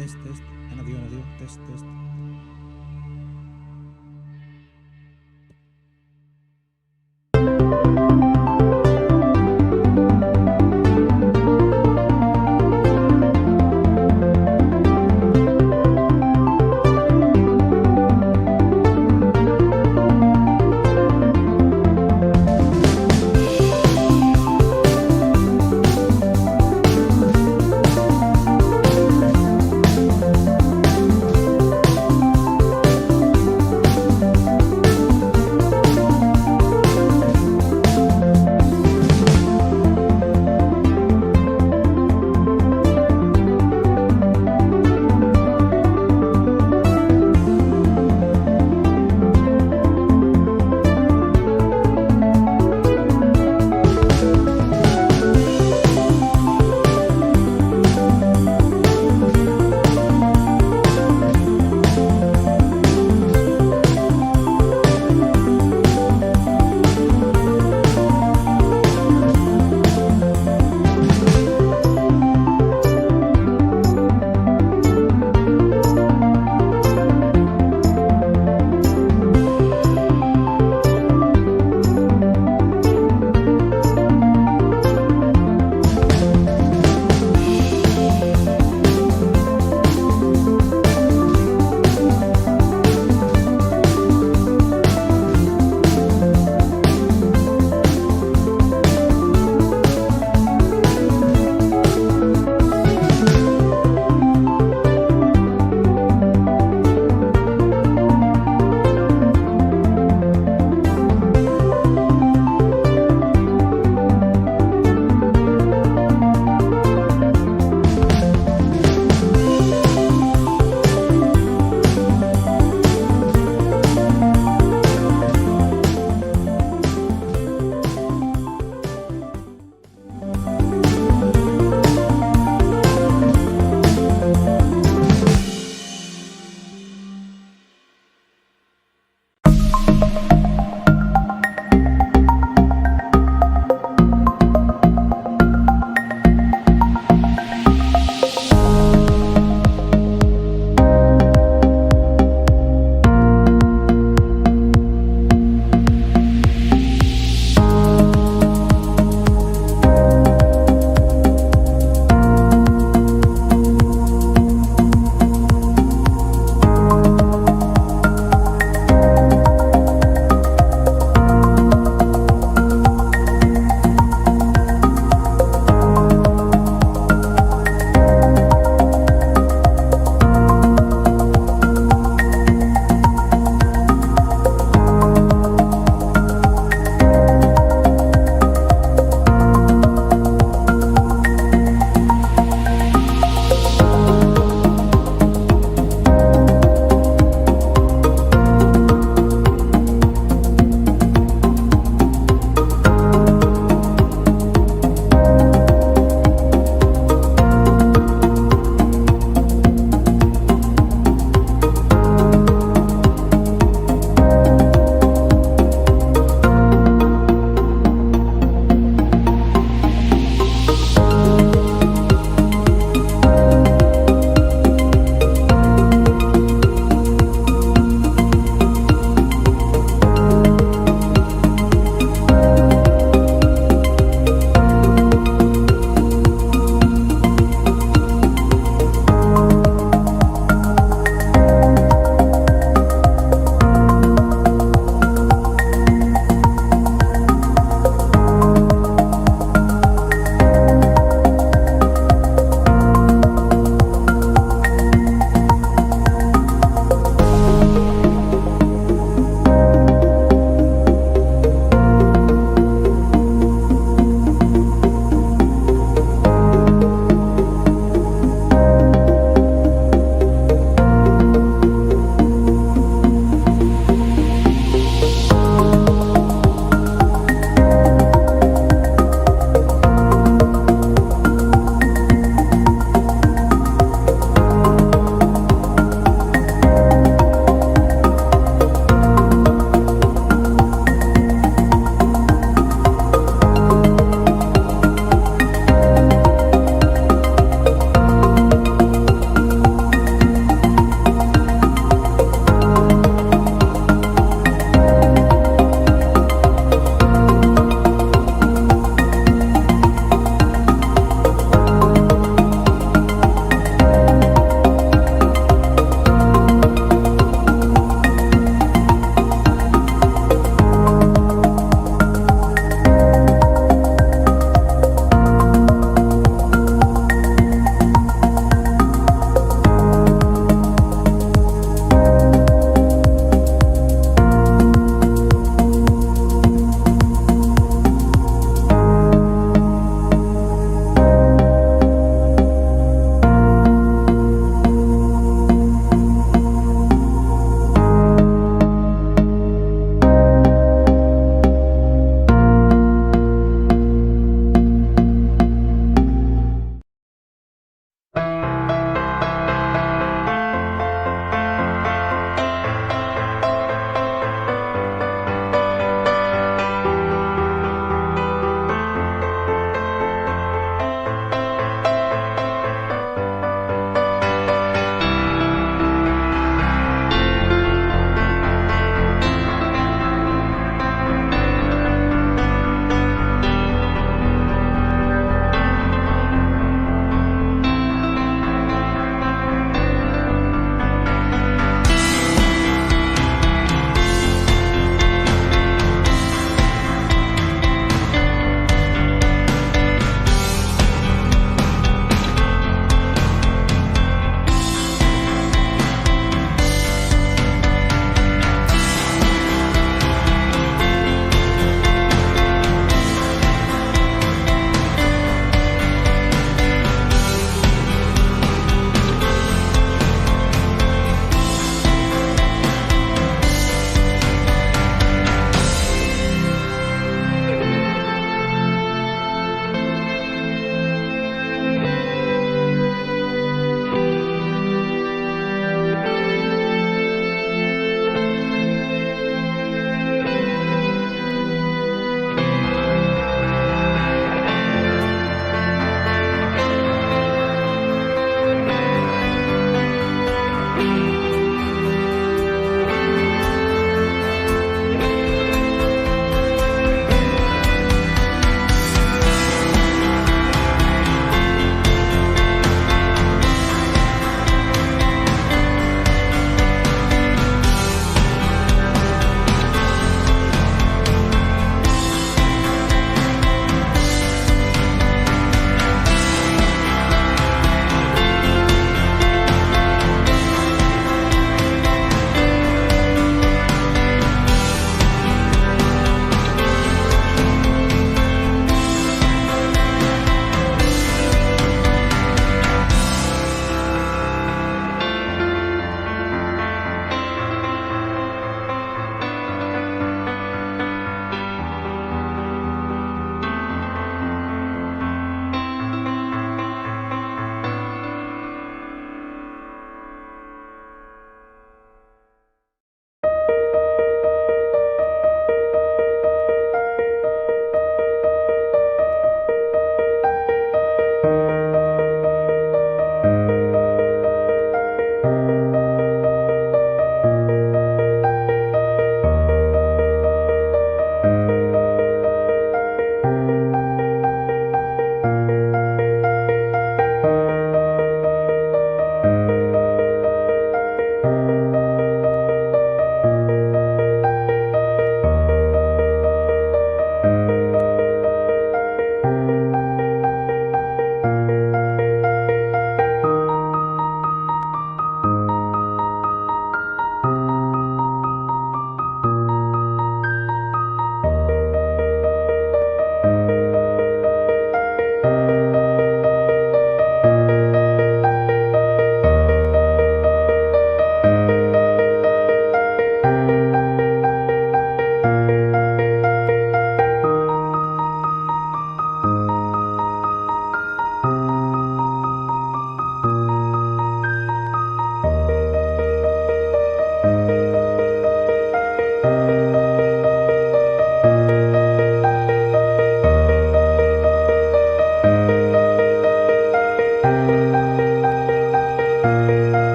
Test, test. Ένα, δύο, τεστ, τεστ.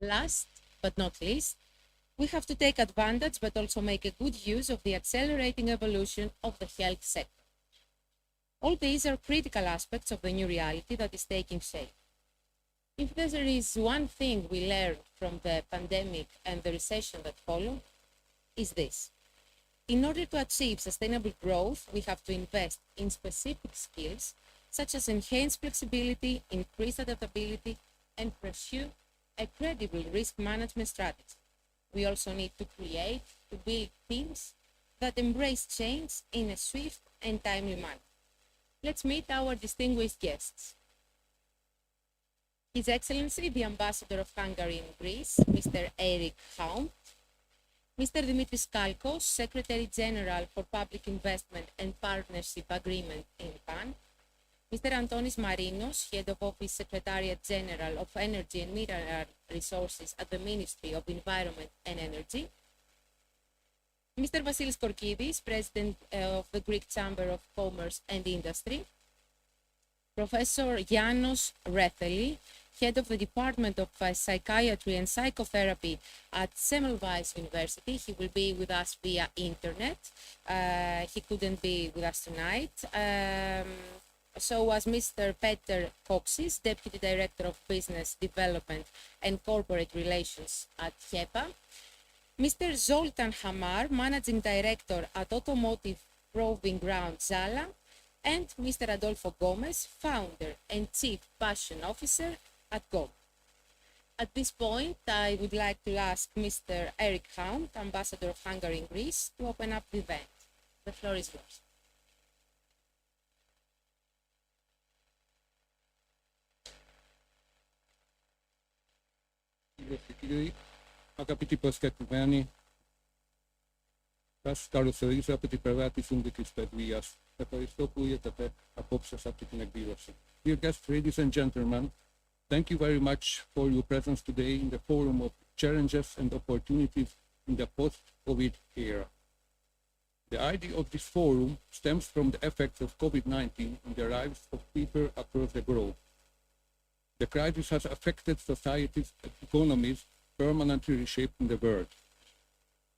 Last but not least, we have to take advantage but also make a good use of the accelerating evolution of the health sector. All these are critical aspects of the new reality that is taking shape. If there is one thing we learned from the pandemic and the recession that followed, is this. In order to achieve sustainable growth, we have to invest in specific skills such as enhanced flexibility, increased adaptability, and pursue a credible risk management strategy. We also need to build teams that embrace change in a swift and timely manner. Let's meet our distinguished guests. His Excellency, the Ambassador of Hungary in Greece, Mr. Eric Haupt, Mr. Dimitris Kalkos, Secretary General for Public Investment and Partnership Agreement in PAN, Mr. Antonis Marinos, Head of Office Secretariat General of Energy and Mineral Resources at the Ministry of Environment and Energy, Mr. Vasilis Korkidis, President of the Greek Chamber of Commerce and Industry, Professor Yanos Retheli, Head of the Department of Psychiatry and Psychotherapy at Semmelweis University. He will be with us via internet. He couldn't be with us tonight. So was Mr. Peter Koksis, Deputy Director of Business Development and Corporate Relations at HEPA. Mr. Zoltan Hamar, Managing Director at Automotive Proving Ground Zala, and Mr. Adolfo Gomez, Founder and Chief Passion Officer at GOM. At this point, I would like to ask Mr. Eric Haupt, Ambassador of Hungary in Greece, to open up the event. The floor is yours. Αγαπητοί προσκεκλημένοι, σας καλωσορίζω από την πλευρά της Ουγγρικής Προεδρίας. Ευχαριστώ που ήρθατε απόψε σε αυτή την εκδήλωση. Dear guests, ladies and gentlemen, thank you very much for your presence today in the forum of challenges and opportunities in the post-COVID era. The idea of this forum stems from the effects of COVID-19 in the lives of people across the globe. The crisis has affected societies and economies, permanently reshaping the world.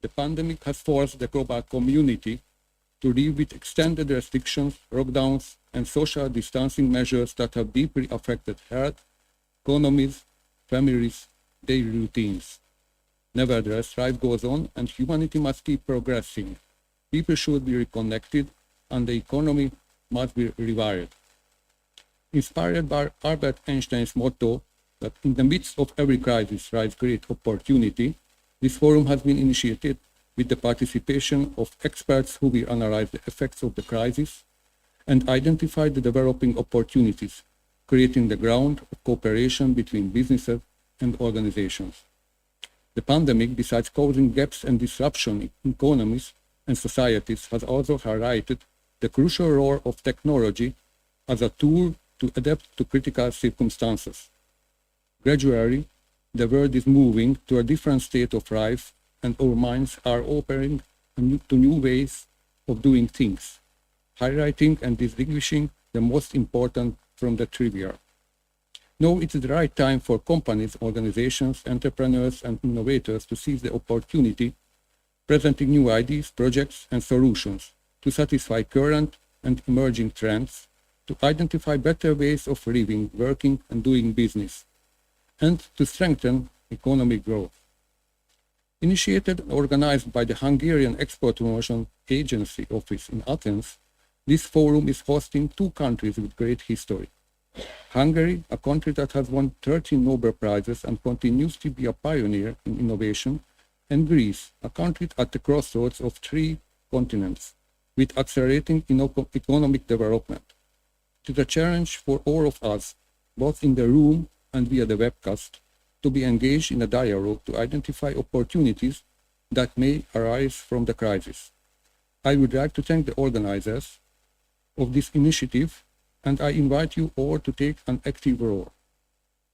The pandemic has forced the global community to live with extended restrictions, lockdowns, and social distancing measures that have deeply affected health, economies, families, daily routines. Nevertheless, life goes on and humanity must keep progressing. People should be reconnected and the economy must be revived. Inspired by Albert Einstein's motto that in the midst of every crisis lies great opportunity, this forum has been initiated with the participation of experts who will analyze the effects of the crisis and identify the developing opportunities, creating the ground of cooperation between businesses and organizations. The pandemic, besides causing gaps and disruption in economies and societies, has also highlighted the crucial role of technology as a tool to adapt to critical circumstances. Gradually, the world is moving to a different state of life, and our minds are opening to new ways of doing things, highlighting and distinguishing the most important from the trivial. Now it is the right time for companies, organizations, entrepreneurs, and innovators to seize the opportunity, presenting new ideas, projects, and solutions to satisfy current and emerging trends, to identify better ways of living, working, and doing business, and to strengthen economic growth. Initiated and organized by the Hungarian Export Promotion Agency office in Athens, this forum is hosting two countries with great history. Hungary, a country that has won 13 Nobel Prizes and continues to be a pioneer in innovation, and Greece, a country at the crossroads of three continents, with accelerating economic development. It is a challenge for all of us, both in the room and via the webcast, to be engaged in a dialogue to identify opportunities that may arise from the crisis. I would like to thank the organizers of this initiative, and I invite you all to take an active role.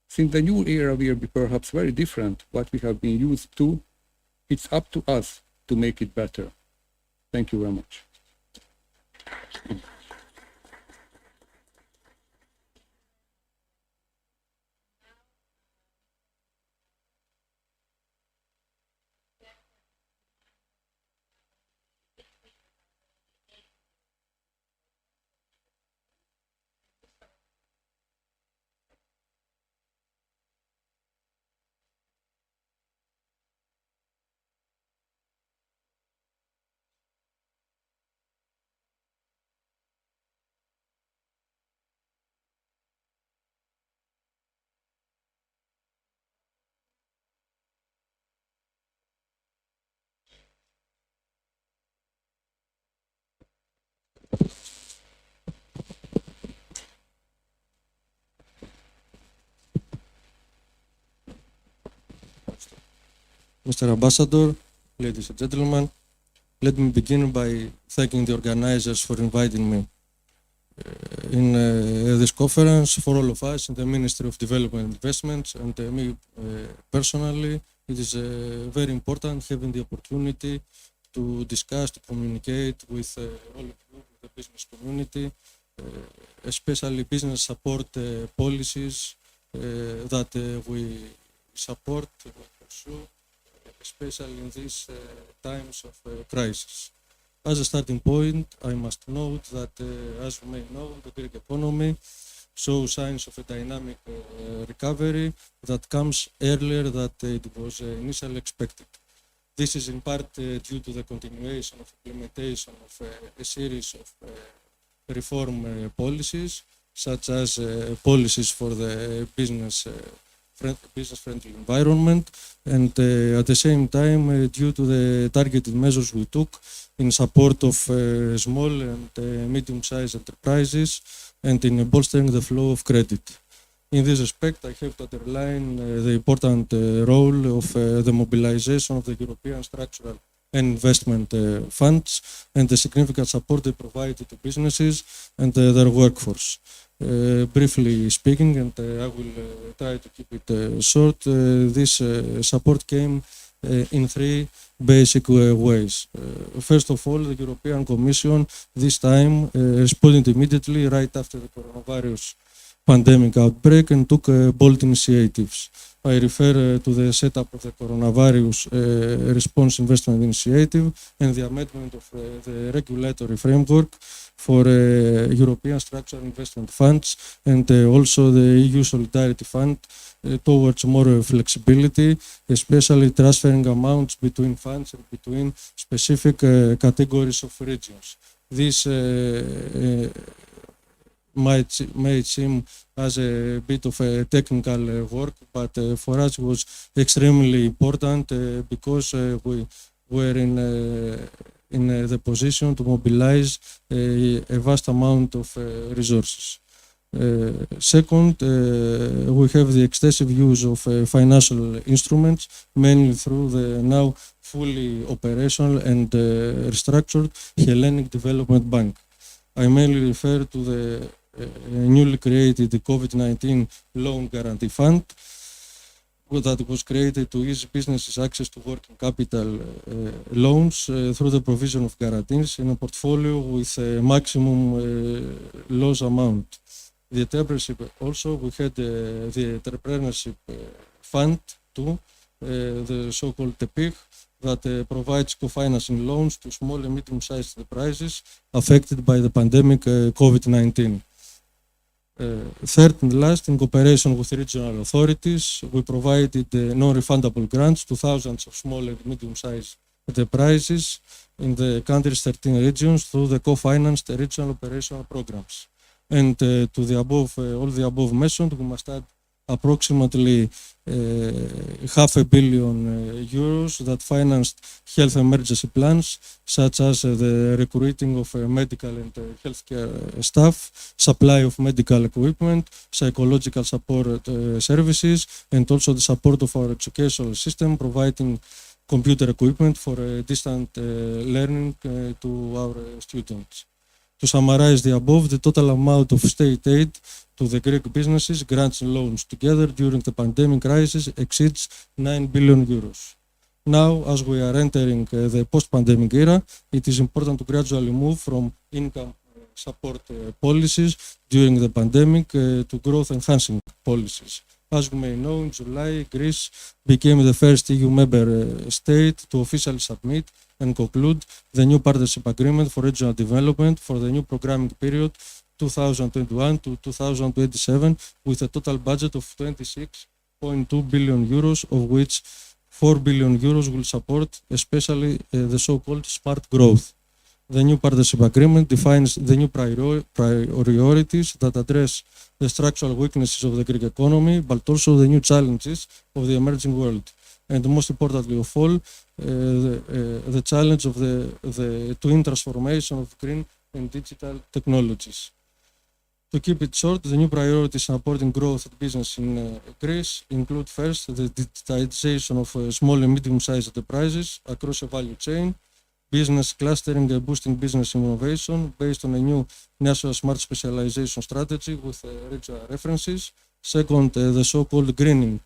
Since the new era will be perhaps very different what we have been used to, it's up to us to make it better. Thank you very much. Mr. Ambassador, ladies and gentlemen, let me begin by thanking the organizers for inviting me. In this conference, for all of us in the Ministry of Development and Investments, and me personally, it is very important having the opportunity to discuss, to communicate with all of you, the business community, especially business support policies that we support, we pursue, especially in these times of crisis. As a starting point, I must note that, as you may know, the Greek economy shows signs of a dynamic recovery that comes earlier than it was initially expected. This is in part due to the continuation of implementation of a series of reform policies, such as policies for the business-friendly environment, and at the same time due to the targeted measures we took in support of small and medium-sized enterprises and in bolstering the flow of credit. In this respect, I have to underline the important role of the mobilization of the European structural and investment funds and the significant support they provided to businesses and their workforce. Briefly speaking, and I will try to keep it short, this support came in three basic ways. First of all, the European Commission this time responded immediately right after the coronavirus pandemic outbreak and took bold initiatives. I refer to the setup of the Coronavirus Response Investment Initiative and the amendment of the regulatory framework for European Structural Investment Funds and also the EU Solidarity Fund towards more flexibility, especially transferring amounts between funds and between specific categories of regions. This may seem as a bit of a technical work, but for us it was extremely important because we were in the position to mobilize a vast amount of resources. Second, we have the extensive use of financial instruments, mainly through the now fully operational and restructured Hellenic Development Bank. I mainly refer to the newly created COVID-19 Loan Guarantee Fund that was created to ease businesses access to working capital loans through the provision of guarantees in a portfolio with a maximum loss amount. The entrepreneurship also, we had the entrepreneurship fund too, the so-called TEPIG, that provides co-financing loans to small and medium-sized enterprises affected by the pandemic COVID-19. Third and last, in cooperation with regional authorities, we provided non-refundable grants to thousands of small and medium-sized enterprises in the country's 13 regions through the co-financed regional operational programs. And to the above, all the above mentioned, we must add approximately €500 million that financed health emergency plans, such as the recruiting of medical and healthcare staff, supply of medical equipment, psychological support services, and also the support of our educational system, providing computer equipment for distant learning to our students. To summarize the above, the total amount of state aid to the Greek businesses, grants and loans together during the pandemic crisis exceeds €9 billion. Now, as we are entering the post-pandemic era, it is important to gradually move from income support policies during the pandemic to growth-enhancing policies. As you may know, in July, Greece became the first EU member state to officially submit and conclude the new partnership agreement for regional development for the new programming period 2021 to 2027 with a total budget of €26.2 billion, of which €4 billion will support especially the so-called smart growth. The new partnership agreement defines the new priorities that address the structural weaknesses of the Greek economy, but also the new challenges of the emerging world. And most importantly of all, the challenge of the twin transformation of green and digital technologies. To keep it short, the new priorities supporting growth of business in Greece include first the digitization of small and medium-sized enterprises across a value chain, business clustering and boosting business innovation based on a new national smart specialization strategy with regional references. Second, the so-called greening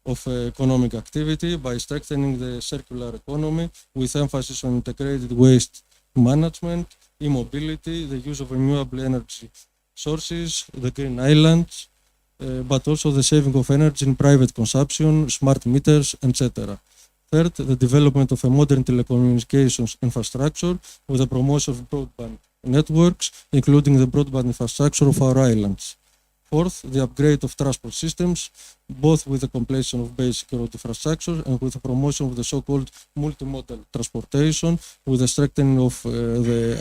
of economic activity by strengthening the circular economy with emphasis on integrated waste management, e-mobility, the use of renewable energy sources, the green islands, but also the saving of energy in private consumption, smart meters, etc. Third, the development of a modern telecommunications infrastructure with the promotion of broadband networks, including the broadband infrastructure of our islands. Fourth, the upgrade of transport systems, both with the completion of basic road infrastructure and with the promotion of the so-called multimodal transportation, with the strengthening of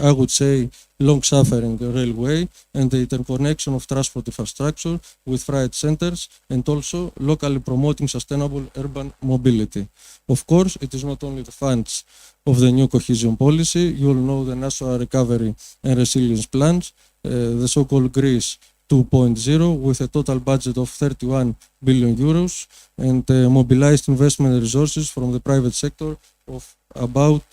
I would say, long-suffering railway and the interconnection of transport infrastructure with freight centers, and also locally promoting sustainable urban mobility. Of course, it is not only the funds of the new cohesion policy. You all know the National Recovery and Resilience Plans, the so-called Greece 2.0, with a total budget of 31 billion euros and mobilized investment resources from the private sector of about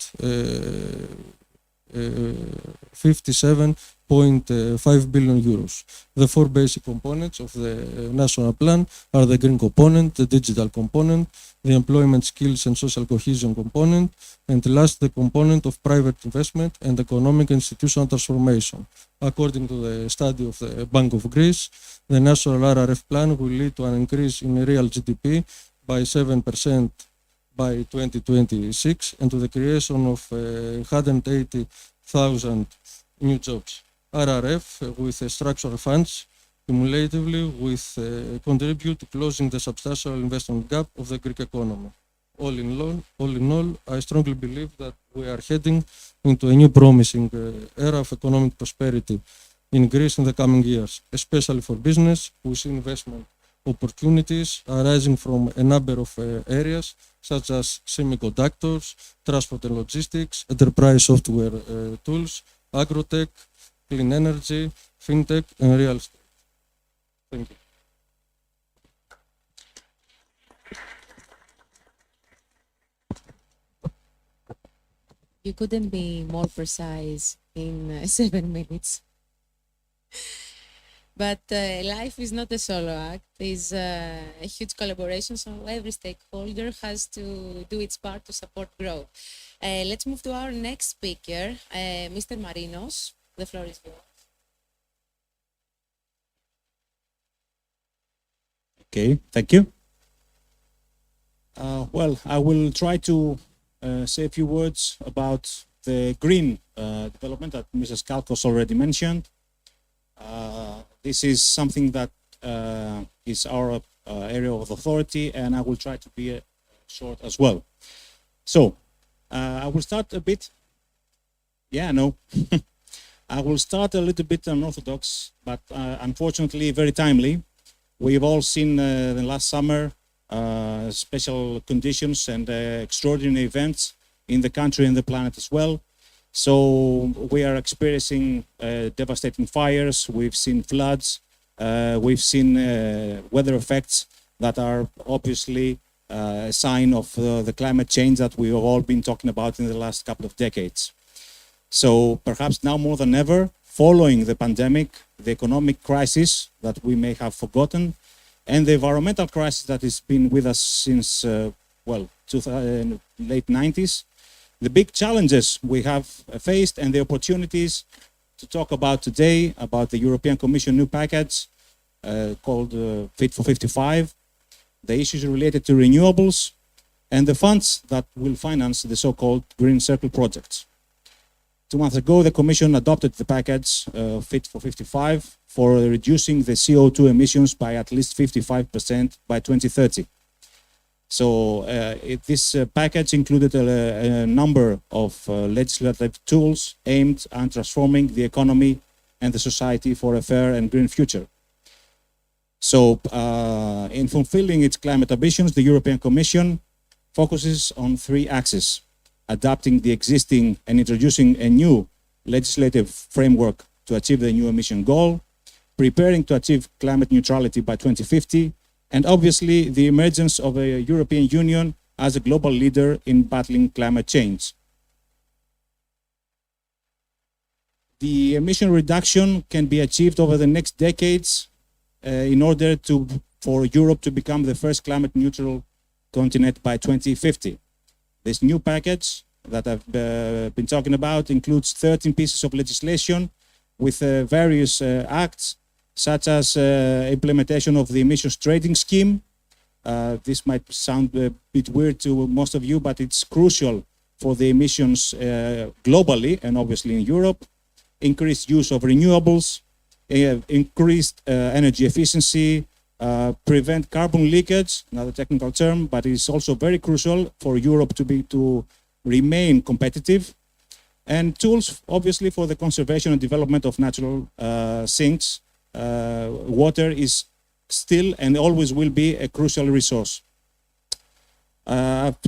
57.5 billion euros. The four basic components of the national plan are the green component, the digital component, the employment skills and social cohesion component, and last, the component of private investment and economic institutional transformation. According to the study of the Bank of Greece, the national RRF plan will lead to an increase in real GDP by 7% by 2026 and to the creation of 180,000 new jobs. RRF with structural funds cumulatively with contribute to closing the substantial investment gap of the Greek economy. All in all, I strongly believe that we are heading into a new promising era of economic prosperity in Greece in the coming years, especially for business. We see investment opportunities arising from a number of areas such as semiconductors, transport and logistics, enterprise software tools, agrotech, clean energy, fintech, and real estate. Thank you. You couldn't be more precise in 7 minutes. But life is not a solo act. It's a huge collaboration, so every stakeholder has to do its part to support growth. Let's move to our next speaker, Mr. Marinos. The floor is yours. Okay, thank you. Well, I will try to say a few words about the green development that Mrs. Kalkos already mentioned. This is something that is our area of authority, and I will try to be short as well. So, I will start a bit. Yeah, no. I will start a little bit unorthodox, but unfortunately very timely. We've all seen the last summer special conditions and extraordinary events in the country and the planet as well. So we are experiencing devastating fires, we've seen floods, we've seen weather effects that are obviously a sign of the climate change that we have all been talking about in the last couple of decades. So perhaps now more than ever, following the pandemic, the economic crisis that we may have forgotten, and the environmental crisis that has been with us since, late 90s, the big challenges we have faced and the opportunities to talk about today, about the European Commission new package called Fit for 55, the issues related to renewables, and the funds that will finance the so-called Green Circle projects. 2 months ago, the Commission adopted the package Fit for 55 for reducing the CO2 emissions by at least 55% by 2030. So this package included a number of legislative tools aimed at transforming the economy and the society for a fair and green future. So in fulfilling its climate ambitions, the European Commission focuses on 3 axes: adapting the existing and introducing a new legislative framework to achieve the new emission goal, preparing to achieve climate neutrality by 2050, and obviously the emergence of a European Union as a global leader in battling climate change. The emission reduction can be achieved over the next decades in order for Europe to become the first climate neutral continent by 2050. This new package that I've been talking about includes 13 pieces of legislation with various acts, such as implementation of the emissions trading scheme. This might sound a bit weird to most of you, but it's crucial for the emissions globally and obviously in Europe. Increased use of renewables, increased energy efficiency, prevent carbon leakage, another technical term, but it's also very crucial for Europe to remain competitive, and tools obviously for the conservation and development of natural sinks. Water is still and always will be a crucial resource. I've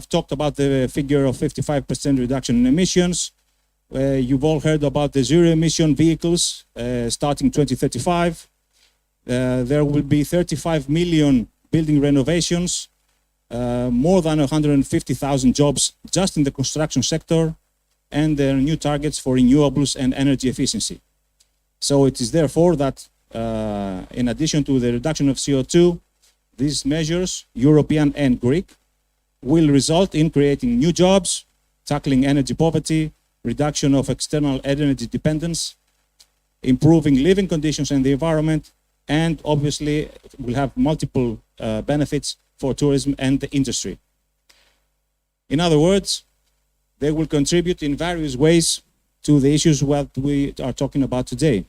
talked about the figure of 55% reduction in emissions. You've all heard about the zero emission vehicles starting 2035. There will be 35 million building renovations, more than 150,000 jobs just in the construction sector, and there are new targets for renewables and energy efficiency. So it is therefore that in addition to the reduction of CO2, these measures, European and Greek, will result in creating new jobs, tackling energy poverty, reduction of external energy dependence, improving living conditions and the environment, and obviously will have multiple benefits for tourism and the industry. In other words, they will contribute in various ways to the issues what we are talking about today.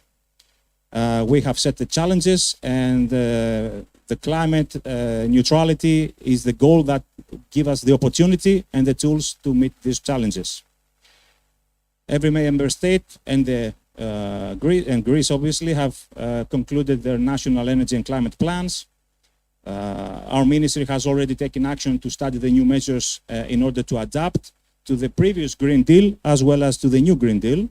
We have set the challenges, and the climate neutrality is the goal that gives us the opportunity and the tools to meet these challenges. Every member state and Greece obviously have concluded their national energy and climate plans. Our ministry has already taken action to study the new measures in order to adapt to the previous Green Deal as well as to the new Green Deal.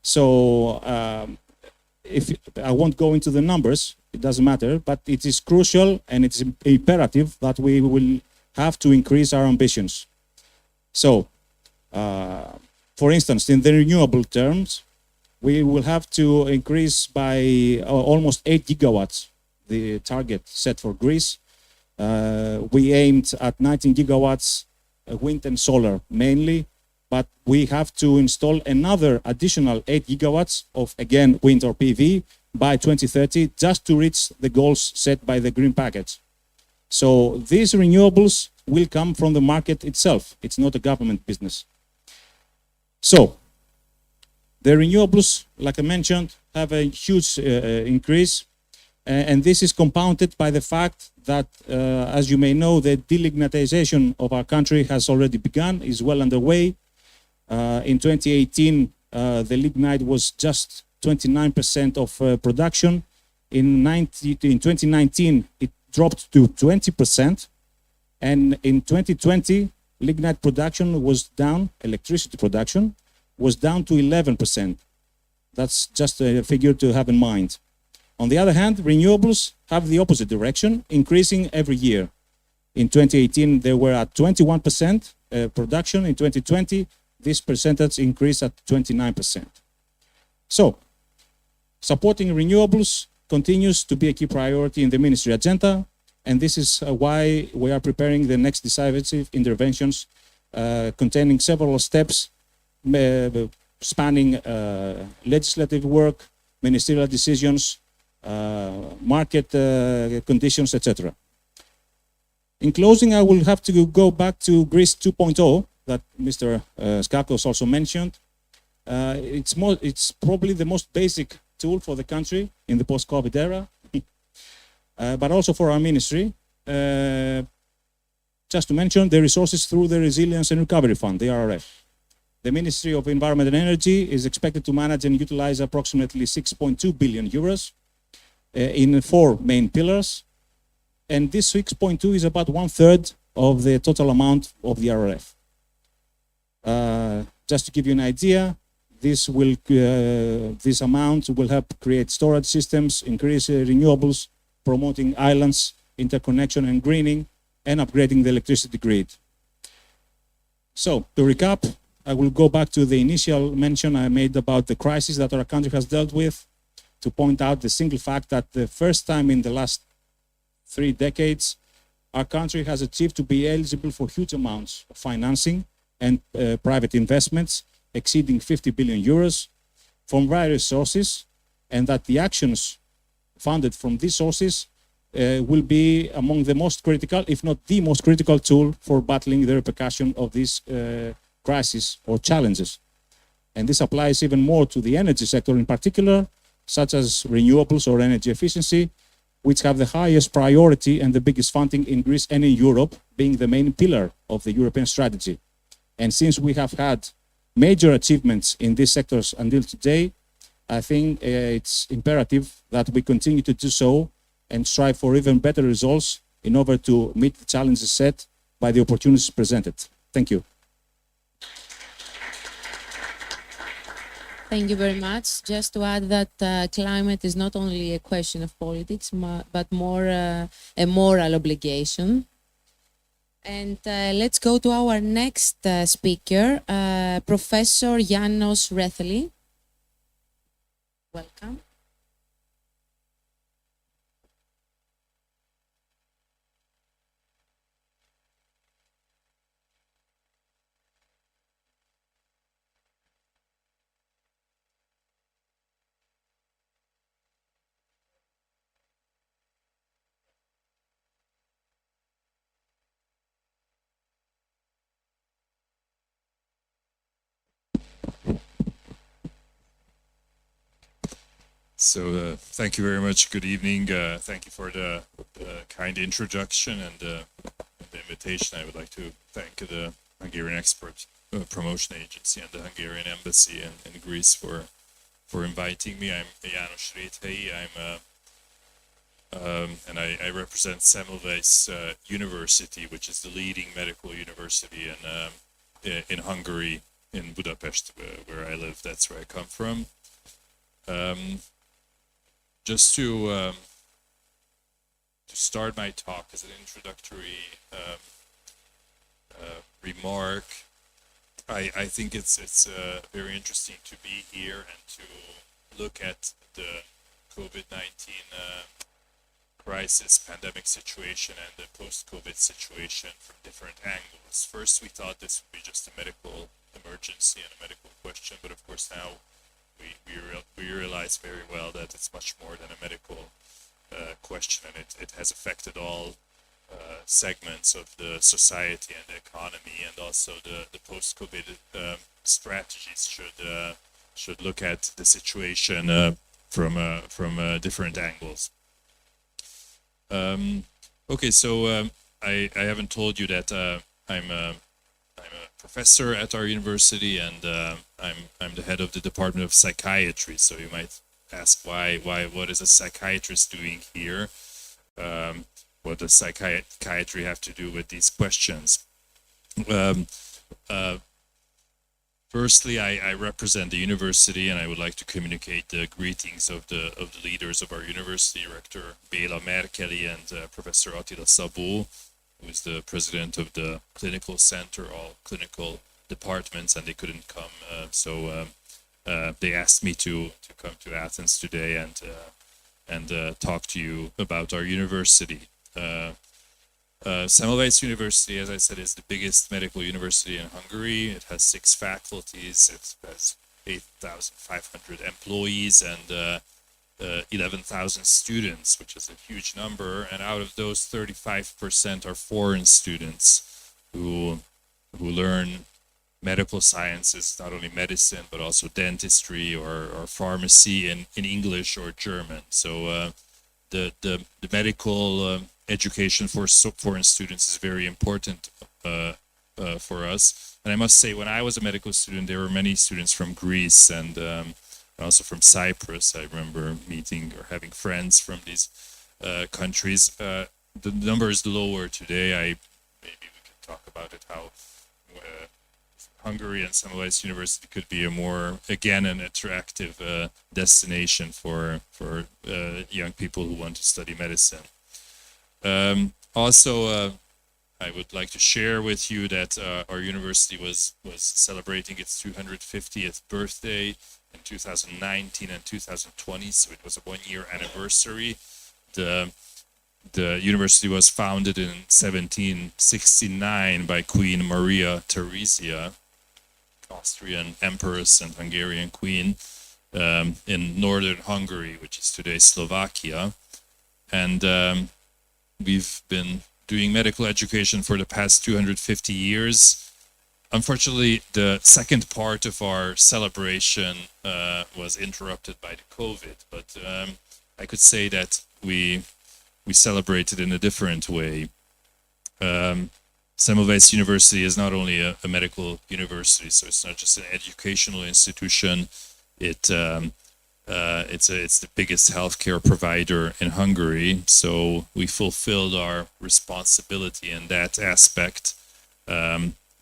So I won't go into the numbers, it doesn't matter, but it is crucial and it's imperative that we will have to increase our ambitions. So, for instance, in the renewable terms, we will have to increase by almost 8 gigawatts, the target set for Greece. We aimed at 19 gigawatts, wind and solar mainly, but we have to install another additional 8 gigawatts of, again, wind or PV by 2030, just to reach the goals set by the Green Package. So these renewables will come from the market itself. It's not a government business. So the renewables, like I mentioned, have a huge increase, and this is compounded by the fact that, as you may know, the delignitization of our country has already begun, is well underway. In 2018, the lignite was just 29% of production. In 2019, it dropped to 20%, and in 2020, lignite production was down, electricity production was down to 11%. That's just a figure to have in mind. On the other hand, renewables have the opposite direction, increasing every year. In 2018, they were at 21% production. In 2020, this percentage increased at 29%. So, supporting renewables continues to be a key priority in the ministry agenda, and this is why we are preparing the next decisive interventions containing several steps spanning legislative work, ministerial decisions, market conditions, etc. In closing, I will have to go back to Greece 2.0 that Mr. Skalkos also mentioned. It's probably the most basic tool for the country in the post-COVID era, but also for our ministry. Just to mention the resources through the Resilience and Recovery Fund, the RRF. The Ministry of Environment and Energy is expected to manage and utilize approximately 6.2 billion euros in 4 main pillars. And this 6.2 is about 1/3 of the total amount of the RRF. Just to give you an idea, This amount will help create storage systems, increase renewables, promoting islands, interconnection and greening, and upgrading the electricity grid. So, to recap, I will go back to the initial mention I made about the crisis that our country has dealt with, to point out the single fact that the first time in the last 3 decades, our country has achieved to be eligible for huge amounts of financing and private investments exceeding 50 billion euros from various sources, and that the actions funded from these sources will be among the most critical, if not the most critical tool for battling the repercussion of this crisis or challenges. And this applies even more to the energy sector in particular, such as renewables or energy efficiency, which have the highest priority and the biggest funding in Greece and in Europe, being the main pillar of the European strategy. And since we have had major achievements in these sectors until today, I think it's imperative that we continue to do so and strive for even better results in order to meet the challenges set by the opportunities presented. Thank you. Thank you very much. Just to add that climate is not only a question of politics, but more a moral obligation. And let's go to our next speaker, Professor Yannos Retheli. Welcome. So thank you very much. Good evening. Thank you for the kind introduction and the invitation. I would like to thank the Hungarian Export Promotion Agency and the Hungarian Embassy in Greece for inviting me. I'm János Rethely. And I represent Semmelweis University, which is the leading medical university in Hungary, in Budapest, where I live. That's where I come from. Just to start my talk as an introductory remark, I think it's very interesting to be here and to look at the COVID-19 crisis, pandemic situation, and the post-COVID situation from different angles. First, we thought this would be just a medical emergency and a medical question, but of course now we realize very well that it's much more than a medical question, and it has affected all segments of the society and the economy, and also the post-COVID strategies should look at the situation from different angles. Okay, so I haven't told you that I'm a professor at our university, and I'm the head of the Department of Psychiatry. So you might ask what is a psychiatrist doing here? What does psychiatry have to do with these questions? Firstly, I represent the university, and I would like to communicate the greetings of the leaders of our university, Rector Béla Merkeli and Professor Attila Szabó, who is the president of the clinical center, all clinical departments, and they couldn't come. So they asked me to come to Athens today and talk to you about our university. Semmelweis University, as I said, is the biggest medical university in Hungary. It has 6 faculties, it has 8,500 employees, and 11,000 students, which is a huge number. And out of those, 35% are foreign students who learn medical sciences, not only medicine, but also dentistry or pharmacy in English or German. So the medical education for foreign students is very important for us. And I must say, when I was a medical student, there were many students from Greece and also from Cyprus. I remember meeting or having friends from these countries. The number is lower today. Maybe we could talk about it, Hungary and Semmelweis University could be an attractive destination for young people who want to study medicine. Also, I would like to share with you that our university was celebrating its 250th birthday in 2019 and 2020, so it was a one-year anniversary. The university was founded in 1769 by Queen Maria Theresia, Austrian empress and Hungarian queen, in northern Hungary, which is today Slovakia. And we've been doing medical education for the past 250 years. Unfortunately, the second part of our celebration was interrupted by the COVID, but I could say that we celebrated in a different way. Semmelweis University is not only a medical university, so it's not just an educational institution. It's the biggest healthcare provider in Hungary, so we fulfilled our responsibility in that aspect.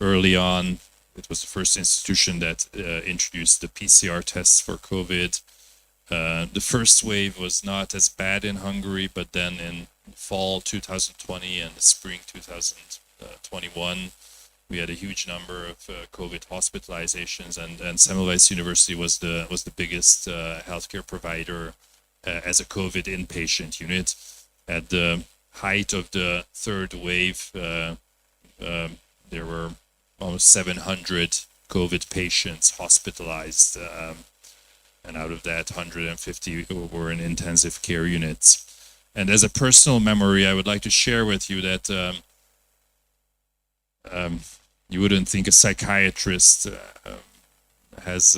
Early on, it was the first institution that introduced the PCR tests for COVID. The first wave was not as bad in Hungary, but then in fall 2020 and the spring 2021, we had a huge number of COVID hospitalizations, and Semmelweis University was the biggest healthcare provider as a COVID inpatient unit. At the height of the third wave, there were almost 700 COVID patients hospitalized, and out of that, 150 were in intensive care units. And as a personal memory, I would like to share with you that you wouldn't think a psychiatrist has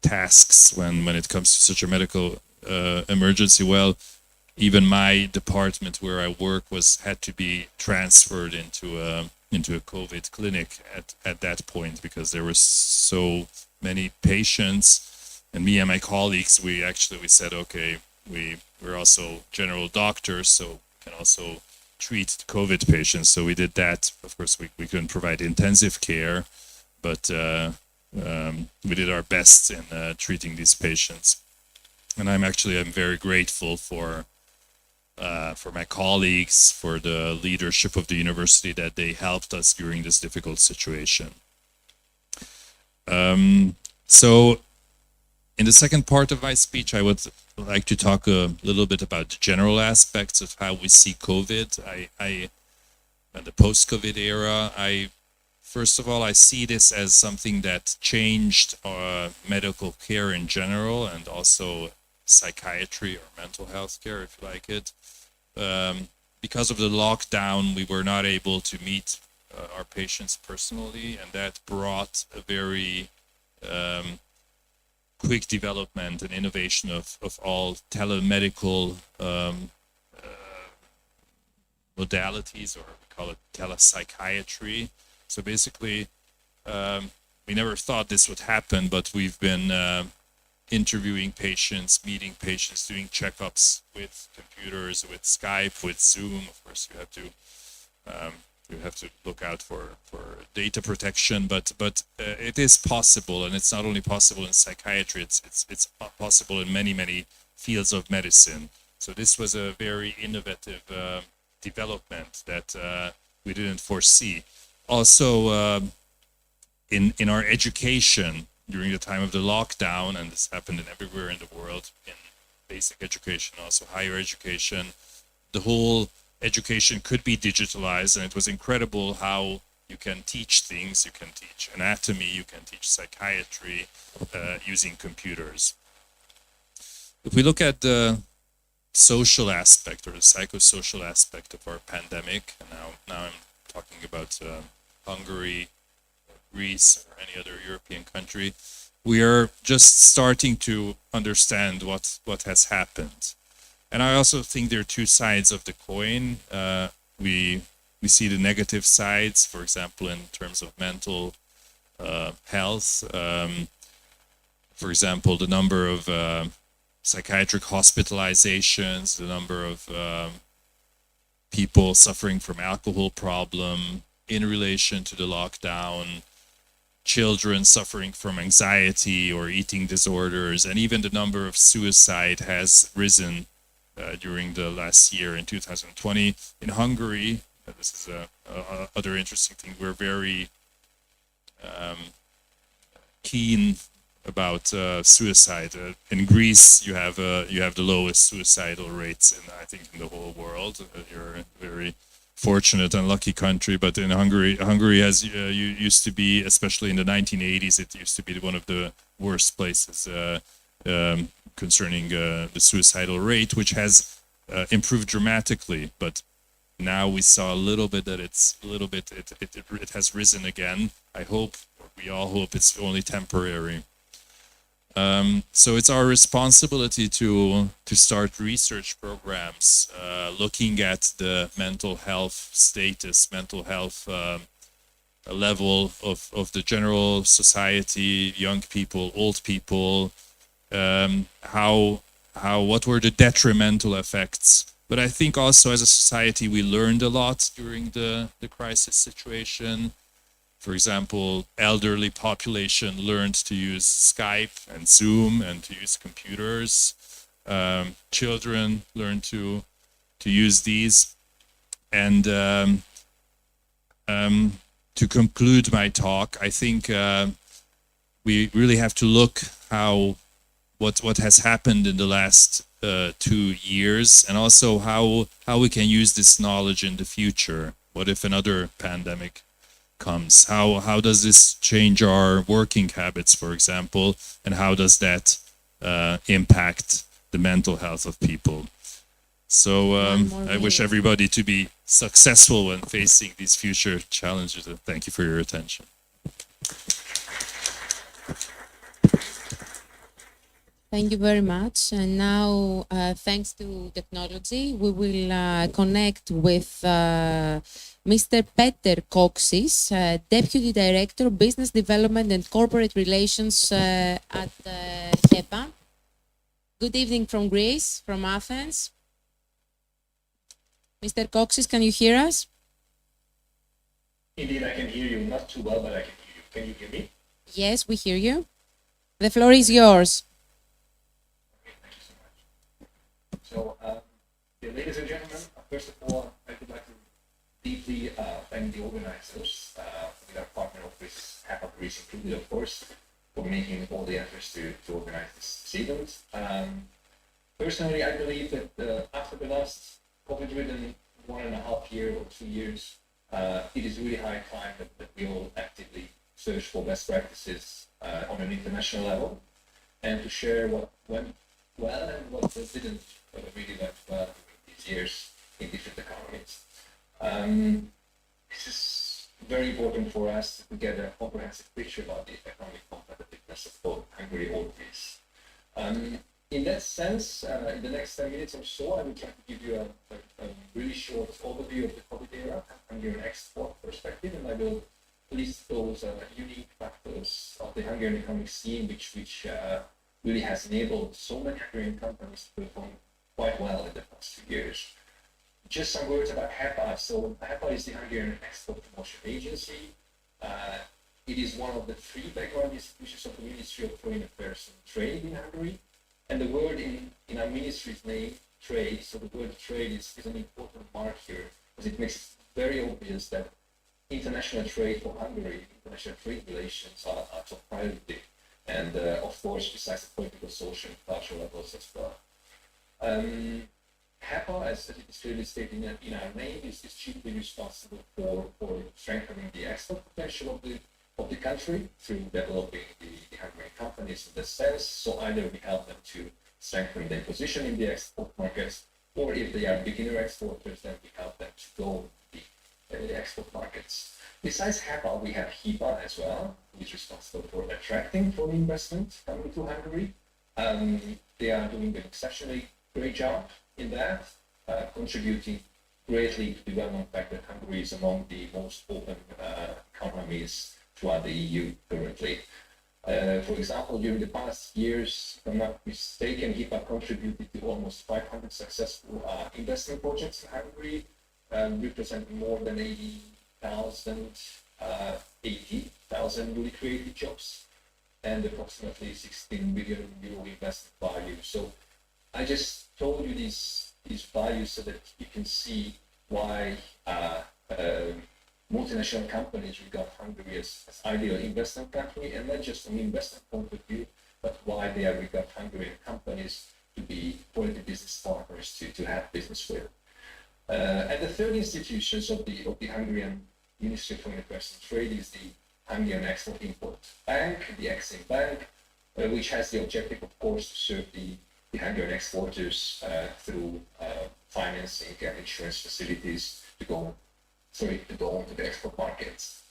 tasks when it comes to such a medical emergency. Well, even my department where I work had to be transferred into a COVID clinic at that point, because there were so many patients. And me and my colleagues, we said, okay, we're also general doctors, so we can also treat COVID patients. So we did that. Of course, we couldn't provide intensive care, but we did our best in treating these patients. And I'm very grateful for my colleagues, for the leadership of the university, that they helped us during this difficult situation. So in the second part of my speech, I would like to talk a little bit about the general aspects of how we see COVID. The post-COVID era, first of all, I see this as something that changed medical care in general, and also psychiatry or mental health care, if you like it. Because of the lockdown, we were not able to meet our patients personally, and that brought a very quick development and innovation of all telemedical modalities, or we call it telepsychiatry. So basically, we never thought this would happen, but we've been interviewing patients, meeting patients, doing checkups with computers, with Skype, with Zoom. Of course, you have to look out for data protection, but it is possible, and it's not only possible in psychiatry, it's possible in many fields of medicine. So this was a very innovative development that we didn't foresee. Also, in our education during the time of the lockdown, and this happened everywhere in the world, in basic education, also higher education, the whole education could be digitalized, and it was incredible how you can teach things. You can teach anatomy, you can teach psychiatry using computers. If we look at the social aspect, or the psychosocial aspect of our pandemic, and now I'm talking about Hungary, Greece, or any other European country, we are just starting to understand what has happened. And I also think there are two sides of the coin. We see the negative sides, for example, in terms of mental health. For example, the number of psychiatric hospitalizations, the number of people suffering from alcohol problem in relation to the lockdown, children suffering from anxiety or eating disorders, and even the number of suicide has risen during the last year in 2020. In Hungary, this is a other interesting thing. We're very keen about suicide. In Greece, you have the lowest suicidal rates in the whole world. You're a very fortunate and lucky country, but in Hungary has used to be, especially in the 1980s, it used to be one of the worst places concerning the suicidal rate, which has improved dramatically. But now we saw a little bit that it has risen again. I hope, or we all hope, it's only temporary. So it's our responsibility to start research programs looking at the mental health status, mental health level of the general society, young people, old people, what were the detrimental effects. But I think also as a society we learned a lot during the crisis situation. For example, elderly population learned to use Skype and Zoom and to use computers. Children learned to use these. And to conclude my talk, I think we really have to look what has happened in the last 2 years, and also how we can use this knowledge in the future. What if another pandemic comes? How does this change our working habits, for example, and how does that impact the mental health of people? So I wish everybody to be successful when facing these future challenges, and thank you for your attention. Thank you very much. And now, thanks to technology, we will connect with Mr. Peter Koksis, Deputy Director, Business Development and Corporate Relations at HEPA. Good evening from Greece, from Athens. Mr. Koksis, can you hear us? Indeed, I can hear you. Not too well, but I can hear you. Can you hear me? Yes, we hear you. The floor is yours. Thank you so much. So, ladies and gentlemen, first of all, I would like to deeply thank the organizers, with our partner office, HEPA Greece included, of course, for making all the efforts to organize this event. Personally, I believe that after the last COVID-ridden 1.5 years or 2 years, it is really high time that we all actively search for best practices on an international level, and to share what went well and what didn't really went well in these years in different economies. This is very important for us to get a comprehensive picture about the economic competitiveness of both Hungary and Greece. In that sense, in the next 10 minutes or so, I will try to give you a really short overview of the COVID era from Hungarian export perspective, and I will list those unique factors of the Hungarian economic scene, which really has enabled so many Hungarian companies to perform quite well in the past 2 years. Just some words about HEPA. So HEPA is the Hungarian Export Promotion Agency. It is one of the 3 background institutions of the Ministry of Foreign Affairs and Trade in Hungary. And the word in our ministry's name, trade, so the word trade is an important mark here, because it makes it very obvious that international trade for Hungary, international trade relations are top priority. And of course, besides the political, social, and cultural levels as well. HEPA, as it is clearly stated in our name, is chiefly responsible for strengthening the export potential of the country through developing the Hungarian companies in this sense. So either we help them to strengthen their position in the export markets, or if they are beginner exporters, then we help them to go to the export markets. Besides HEPA, we have HIPA as well, which is responsible for attracting foreign investment coming to Hungary. They are doing an exceptionally great job in that, contributing greatly to the well-known fact that Hungary is among the most open economies throughout the EU currently. For example, during the past years, if I'm not mistaken, HIPA contributed to almost 500 successful investment projects in Hungary, representing more than 80,000 80,000 newly created jobs and approximately 16 billion euro invested value. So I just told you these values so that you can see why multinational companies regard Hungary as ideal investment country, and not just from investment point of view, but why they regard Hungarian companies to be quality business partners to have business with. And the third institutions of the Hungarian Ministry of Foreign Affairs and Trade is the Hungarian Export-Import Bank, the Exim Bank, which has the objective, of course, to serve the Hungarian exporters through financing and insurance facilities to go on to the export markets.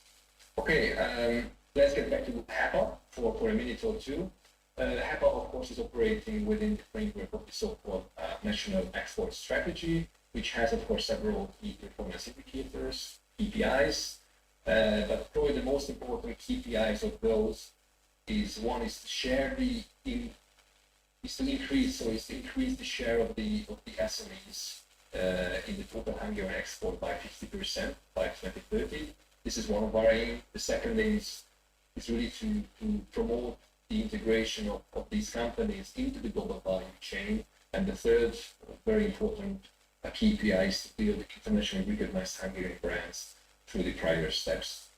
Okay, let's get back to HEPA for a minute or two. HEPA, of course, is operating within the framework of the so-called National Export Strategy, which has, of course, several key performance indicators, KPIs, but probably the most important KPIs of those is one is to share is to increase the share of the SMEs in the total Hungarian export by 50% by 2030. This is one of our aims. The second is really to promote the integration of these companies into the global value chain. And the third, very important KPI is to build internationally recognized Hungarian brands through the prior steps.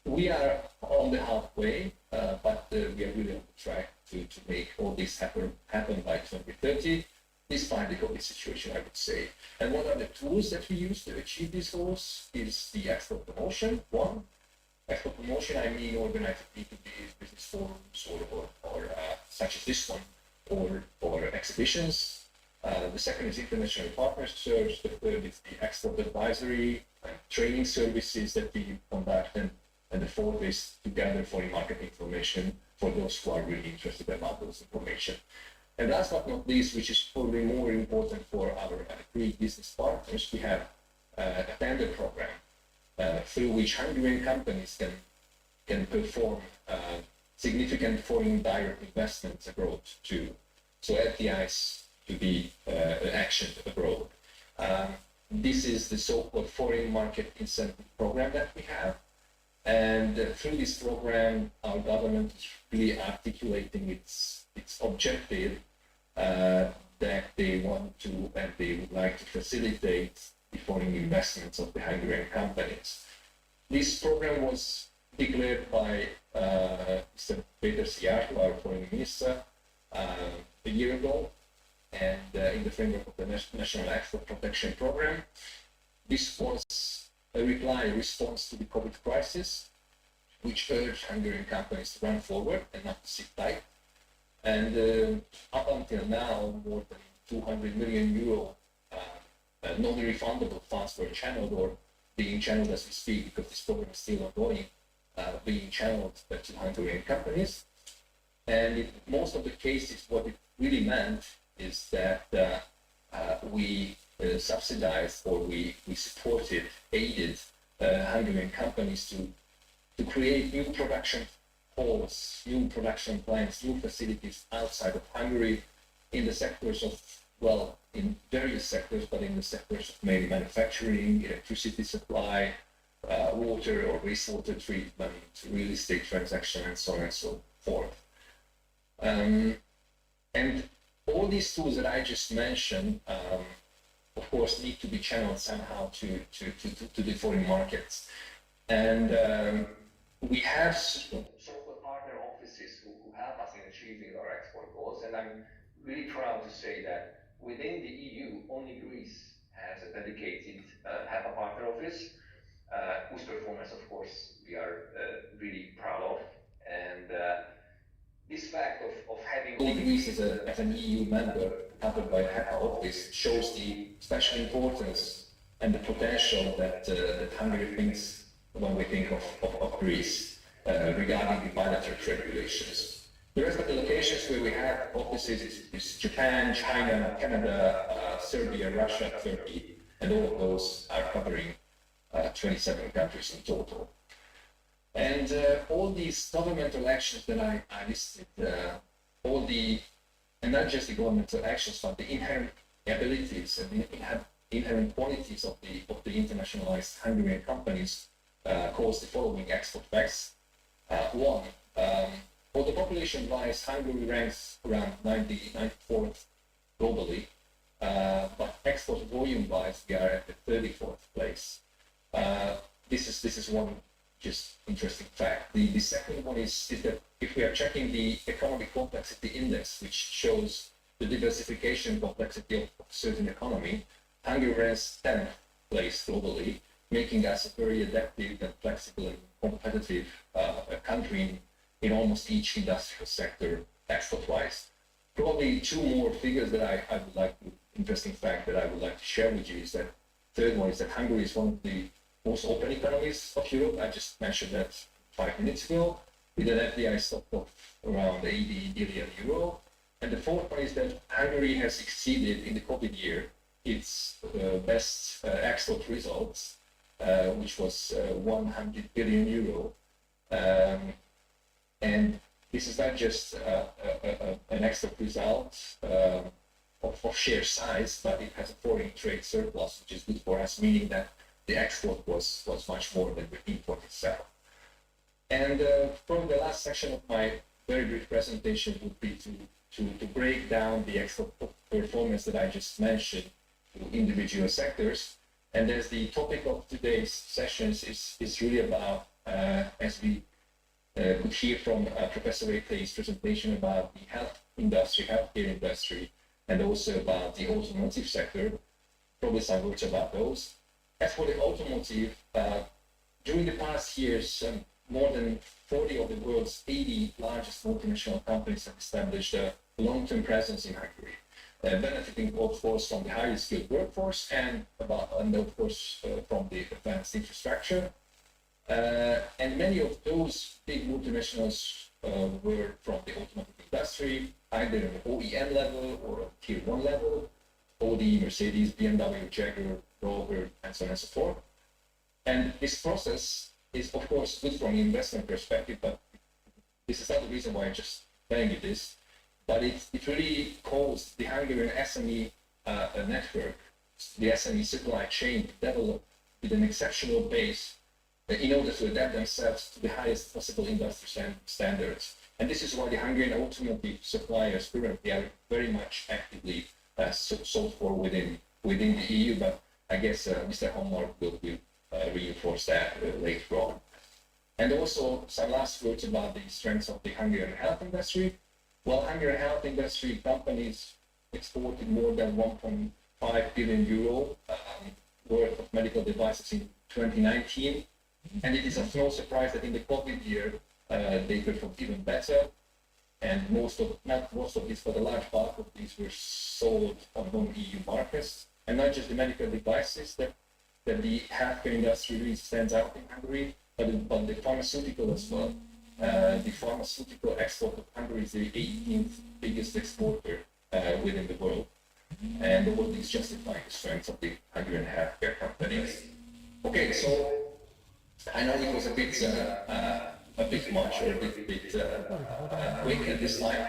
We are on the halfway, but we are really on the track to make all this happen by 2030, despite the COVID situation, I would say. And what are the tools that we use to achieve these goals is the export promotion, one. Export promotion, I mean organized B2B business forums or such as this one, or exhibitions. The second is international partner search. The third is the export advisory and training services that we conduct. And the fourth is to gather foreign market information for those who are really interested about those information. And last but not least, which is probably more important for our Greek business partners, we have a tender program through which Hungarian companies can perform significant foreign direct investments abroad too. So FDIs to be actioned abroad. This is the so-called foreign market incentive program that we have. And through this program, our government is really articulating its objective that they want to and they would like to facilitate the foreign investments of the Hungarian companies. This program was declared by Mr. Péter Szijjártó, our foreign minister, a year ago, and in the framework of the National Export Protection Program. This was a response to the COVID crisis, which urged Hungarian companies to run forward and not to sit tight. And up until now, more than 200 million euro non-refundable funds were channeled or being channeled as we speak, because this program is still ongoing, being channeled to Hungarian companies. And in most of the cases, what it really meant is that we subsidized or we supported, aided Hungarian companies to create new production halls, new production plants, new facilities outside of Hungary in the sectors of, well, in various sectors, but in the sectors of mainly manufacturing, electricity supply, water or wastewater treatment, real estate transaction, and so on and so forth. And all these tools that I just mentioned, of course, need to be channeled somehow to the foreign markets. And we have so-called partner offices who help us in achieving our export goals. And I'm really proud to say that within the EU, only Greece has a dedicated HEPA partner office, whose performance, of course, we are really proud of. And this fact of having only Greece as an EU member covered by the HEPA office shows the special importance and the potential that Hungary thinks when we think of Greece regarding the bilateral trade relations. The rest of the locations where we have offices is Japan, China, Canada, Serbia, Russia, Turkey, and all of those are covering 27 countries in total. And all these governmental actions that I listed, and not just the governmental actions, but the inherent abilities and the inherent qualities of the internationalized Hungarian companies calls the following export facts. One, although population-wise, Hungary ranks around 94th globally, but export volume-wise, we are at the 34th place. This is one just interesting fact. The second one is that if we are checking the economic complexity index, which shows the diversification complexity of a certain economy, Hungary ranks 10th place globally, making us a very adaptive and flexible and competitive country in almost each industrial sector export-wise. Probably two more figures that I would like to, interesting fact that I would like to share with you is that third one is that Hungary is one of the most open economies of Europe. I just mentioned that 5 minutes ago, with an FDI stock of around 80 billion euro. And the fourth one is that Hungary has exceeded in the COVID year its best export results, which was 100 billion euro. And this is not just an export result of sheer size, but it has a foreign trade surplus, which is good for us, meaning that the export was much more than the import itself. And probably the last section of my very brief presentation would be to break down the export performance that I just mentioned to individual sectors. And as the topic of today's sessions is really about, as we could hear from Professor Reikle's presentation about the healthcare industry, and also about the automotive sector, probably some words about those. As for the automotive, during the past years, more than 40 of the world's 80 largest multinational companies have established a long-term presence in Hungary, benefiting both from the highly skilled workforce and of course from the advanced infrastructure. And many of those big multinationals were from the automotive industry, either at OEM level or at tier 1 level, Audi, Mercedes, BMW, Jaguar, Rover, and so on and so forth. And this process is, of course, good from an investment perspective, but this is not the reason why I'm just telling you this, but it really caused the Hungarian SME network, the SME supply chain, to develop with an exceptional base in order to adapt themselves to the highest possible industry standards. And this is why the Hungarian automotive suppliers currently are very much actively sought for within the EU, but I guess Mr. Hamar will reinforce that later on. And also some last words about the strengths of the Hungarian health industry. Well, Hungarian health industry companies exported more than 1.5 billion euro worth of medical devices in 2019. And it is of no surprise that in the COVID year, they performed even better. And not most of these, but a large part of these were sold on non-EU markets. And not just the medical devices that the healthcare industry really stands out in Hungary, but the pharmaceutical as well. The pharmaceutical export of Hungary is the 18th biggest exporter within the world. And all these justify the strength of the Hungarian healthcare companies. Okay, so I know it was a bit much or a bit quick at this time,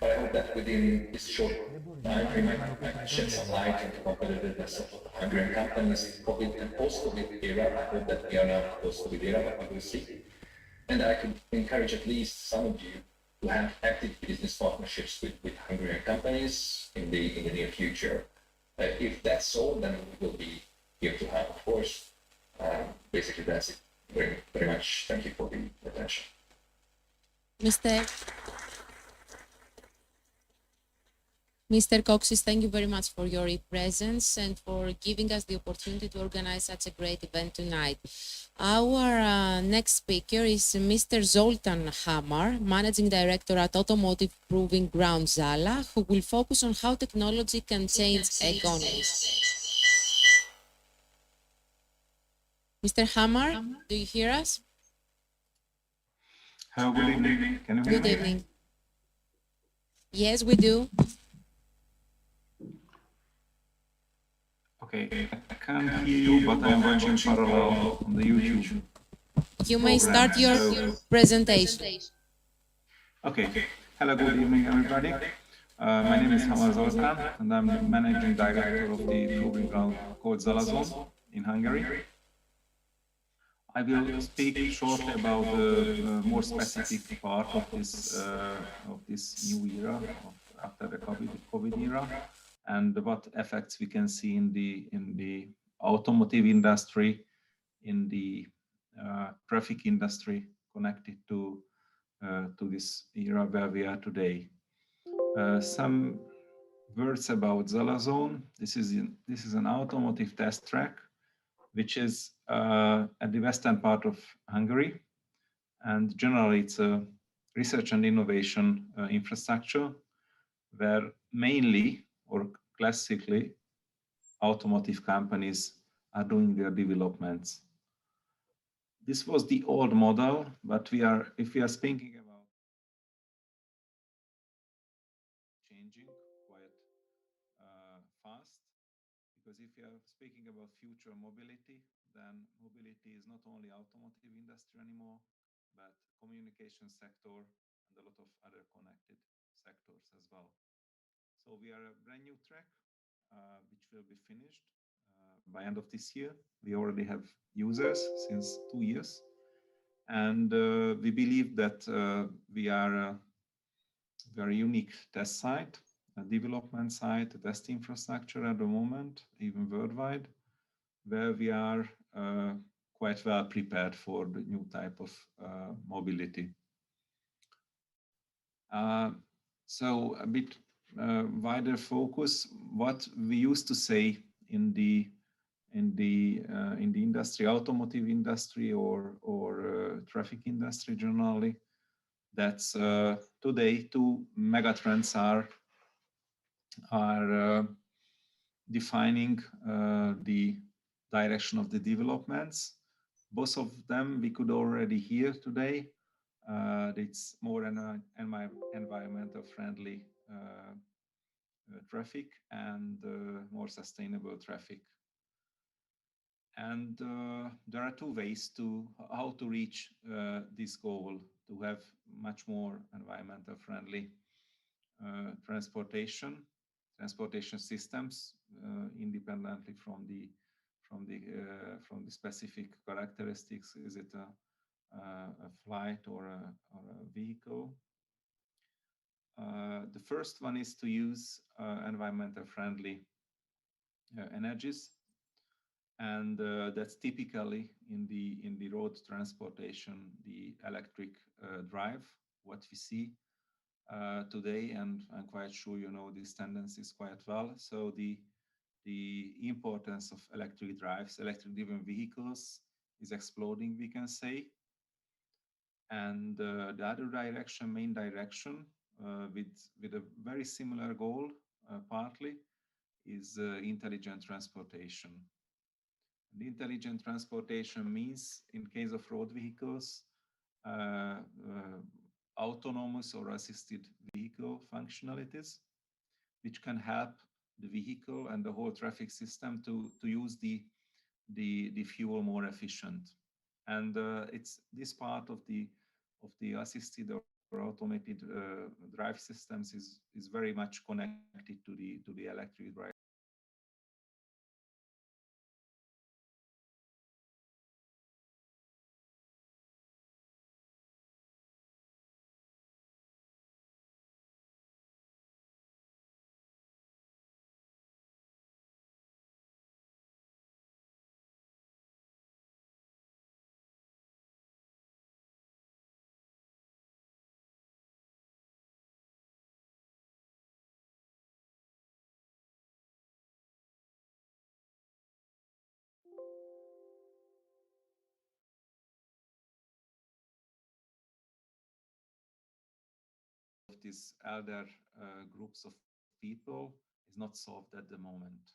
but I hope that within this short time frame I can shed some light into competitiveness of Hungarian companies, COVID and post-COVID era. I hope that we are now post-COVID era, but we will see. And I could encourage at least some of you to have active business partnerships with Hungarian companies in the near future. If that's so, then we will be here to help, of course. Basically, that's it. Very, very much. Thank you for the attention. Mr. Coxis, thank you very much for your presence and for giving us the opportunity to organize such a great event tonight. Our next speaker is Mr. Zoltan Hamar, Managing Director at Automotive Proving Ground Zala, who will focus on how technology can change economies. Mr. Hamar, do you hear us? Hello, good evening. Can you hear me? Good evening. Yes, we do. Okay, I can't hear you, but I'm watching parallel on the YouTube. You may start your presentation. Okay, hello, good evening, everybody. My name is Hamar Zoltan, and I'm the Managing Director of the Proving Ground called Zala Zone in Hungary. I will speak shortly about the more specific part of this new era after the COVID era, and what effects we can see in the automotive industry, in the traffic industry connected to this era where we are today. Some words about Zalazone. This is an automotive test track, which is at the western part of Hungary, and generally it's a research and innovation infrastructure where mainly or classically automotive companies are doing their developments. This was the old model, but if we are speaking about changing quite fast, because if you are speaking about future mobility, then mobility is not only automotive industry anymore, but communication sector and a lot of other connected sectors as well. So we are a brand new track, which will be finished by end of this year. We already have users since 2 years. And we believe that we are a very unique test site, a development site, a test infrastructure at the moment, even worldwide, where we are quite well prepared for the new type of mobility. So a bit wider focus, what we used to say in the industry, automotive industry or traffic industry generally, that's today 2 megatrends are defining the direction of the developments. Both of them we could already hear today. It's more an environmental friendly traffic and more sustainable traffic. And there are 2 ways to how to reach this goal, to have much more environmental friendly transportation systems independently from the specific characteristics. Is it a flight or a vehicle? The first one is to use environmental friendly energies, and that's typically in the road transportation, the electric drive, what we see today, and I'm quite sure you know these tendencies quite well. So the importance of electric drives, electric driven vehicles is exploding, we can say. And the other direction, main direction, with a very similar goal, partly, is intelligent transportation. The intelligent transportation means, in case of road vehicles, autonomous or assisted vehicle functionalities, which can help the vehicle and the whole traffic system to use the fuel more efficient. And it's this part of the assisted or automated drive systems is very much connected to the electric drive. These elder groups of people is not solved at the moment.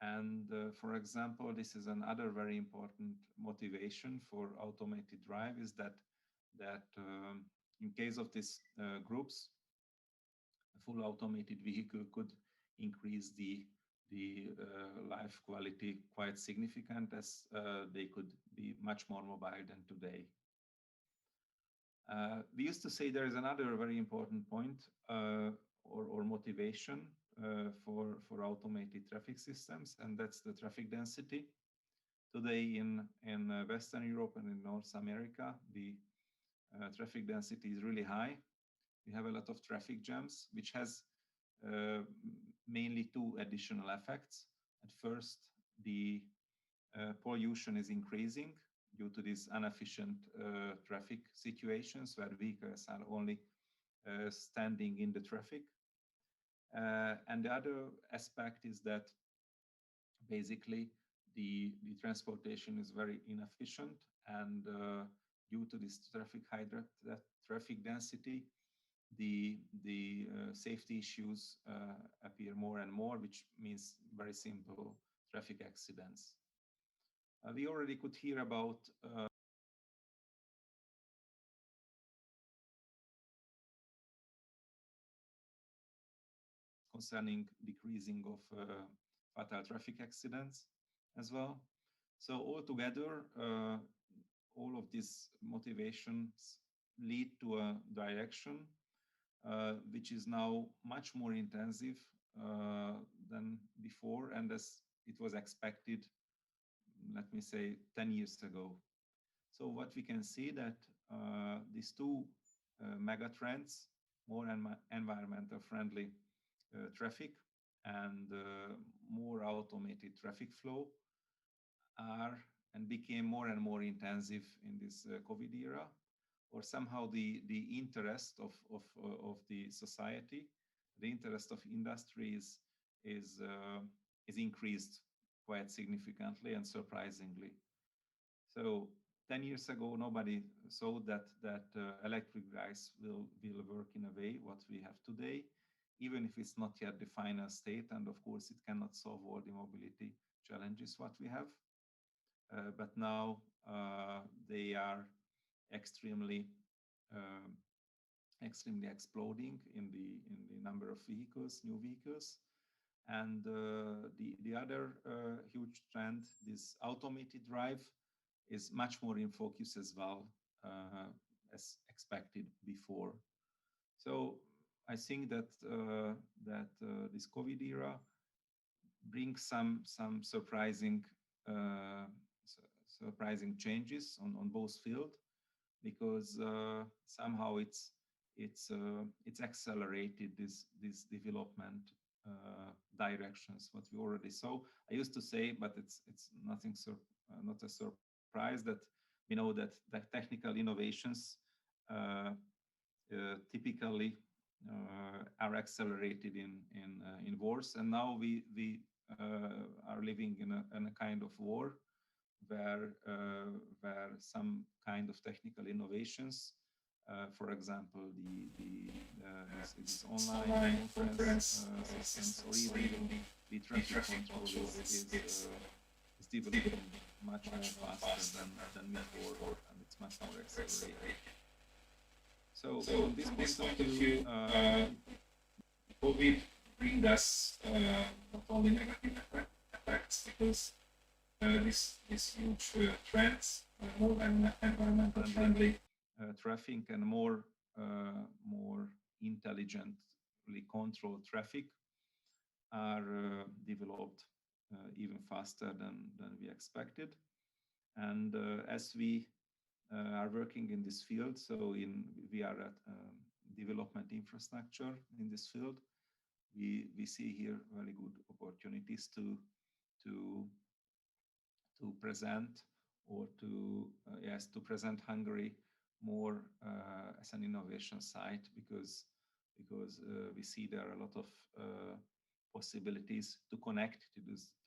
And for example, this is another very important motivation for automated drive, is that in case of these groups, a full automated vehicle could increase the life quality quite significant, as they could be much more mobile than today. We used to say there is another very important point or motivation for automated traffic systems, and that's the traffic density. Today in Western Europe and in North America, the traffic density is really high. We have a lot of traffic jams, which has mainly two additional effects. At first, the pollution is increasing due to these inefficient traffic situations where vehicles are only standing in the traffic. And the other aspect is that basically the transportation is very inefficient, and due to this traffic density, the safety issues appear more and more, which means very simple traffic accidents. We already could hear about concerning decreasing of fatal traffic accidents as well. So altogether, all of these motivations lead to a direction which is now much more intensive than before, and as it was expected, let me say, 10 years ago. So what we can see that these two mega trends, more environmental friendly traffic and more automated traffic flow, are and became more and more intensive in this COVID era, or somehow the interest of the society, the interest of industries is increased quite significantly and surprisingly. So 10 years ago, nobody thought that electric drives will work in a way what we have today, even if it's not yet the final state. And of course, it cannot solve all the mobility challenges what we have. But now they are extremely exploding in the number of vehicles, new vehicles. And the other huge trend, this automated drive, is much more in focus as well, as expected before. So I think that this COVID era brings some surprising changes on both fields, because somehow it's accelerated this development directions what we already saw. I used to say, but it's nothing not a surprise that we know that technical innovations typically are accelerated in wars, and now we are living in a kind of war where some kind of technical innovations, for example, this online conference systems, or even the traffic control is developing much more faster than before, and it's much more accelerated. So from this point of view, COVID brings us not only negative effects, because this huge trends, more environmental friendly traffic and more intelligently controlled traffic are developed even faster than we expected. And as we are working in this field, so we are at development infrastructure in this field, we see here very good opportunities to present or to present Hungary more as an innovation site, because we see there are a lot of possibilities to connect to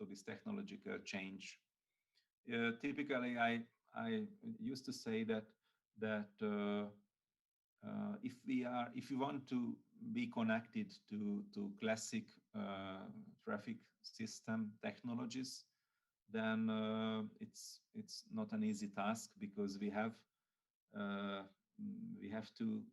this technological change. Typically, I used to say that if we want to be connected to classic traffic system technologies, then it's not an easy task, because we have to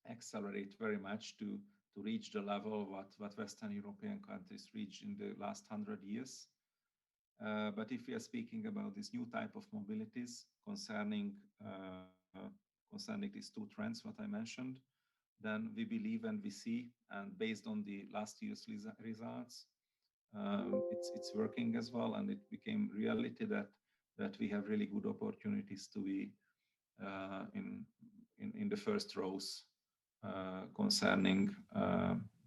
accelerate very much to reach the level what Western European countries reached in the last 100 years. But if we are speaking about this new type of mobilities concerning these two trends what I mentioned, then we believe and we see, and based on the last year's results, it's working as well, and it became reality that we have really good opportunities to be in the first rows concerning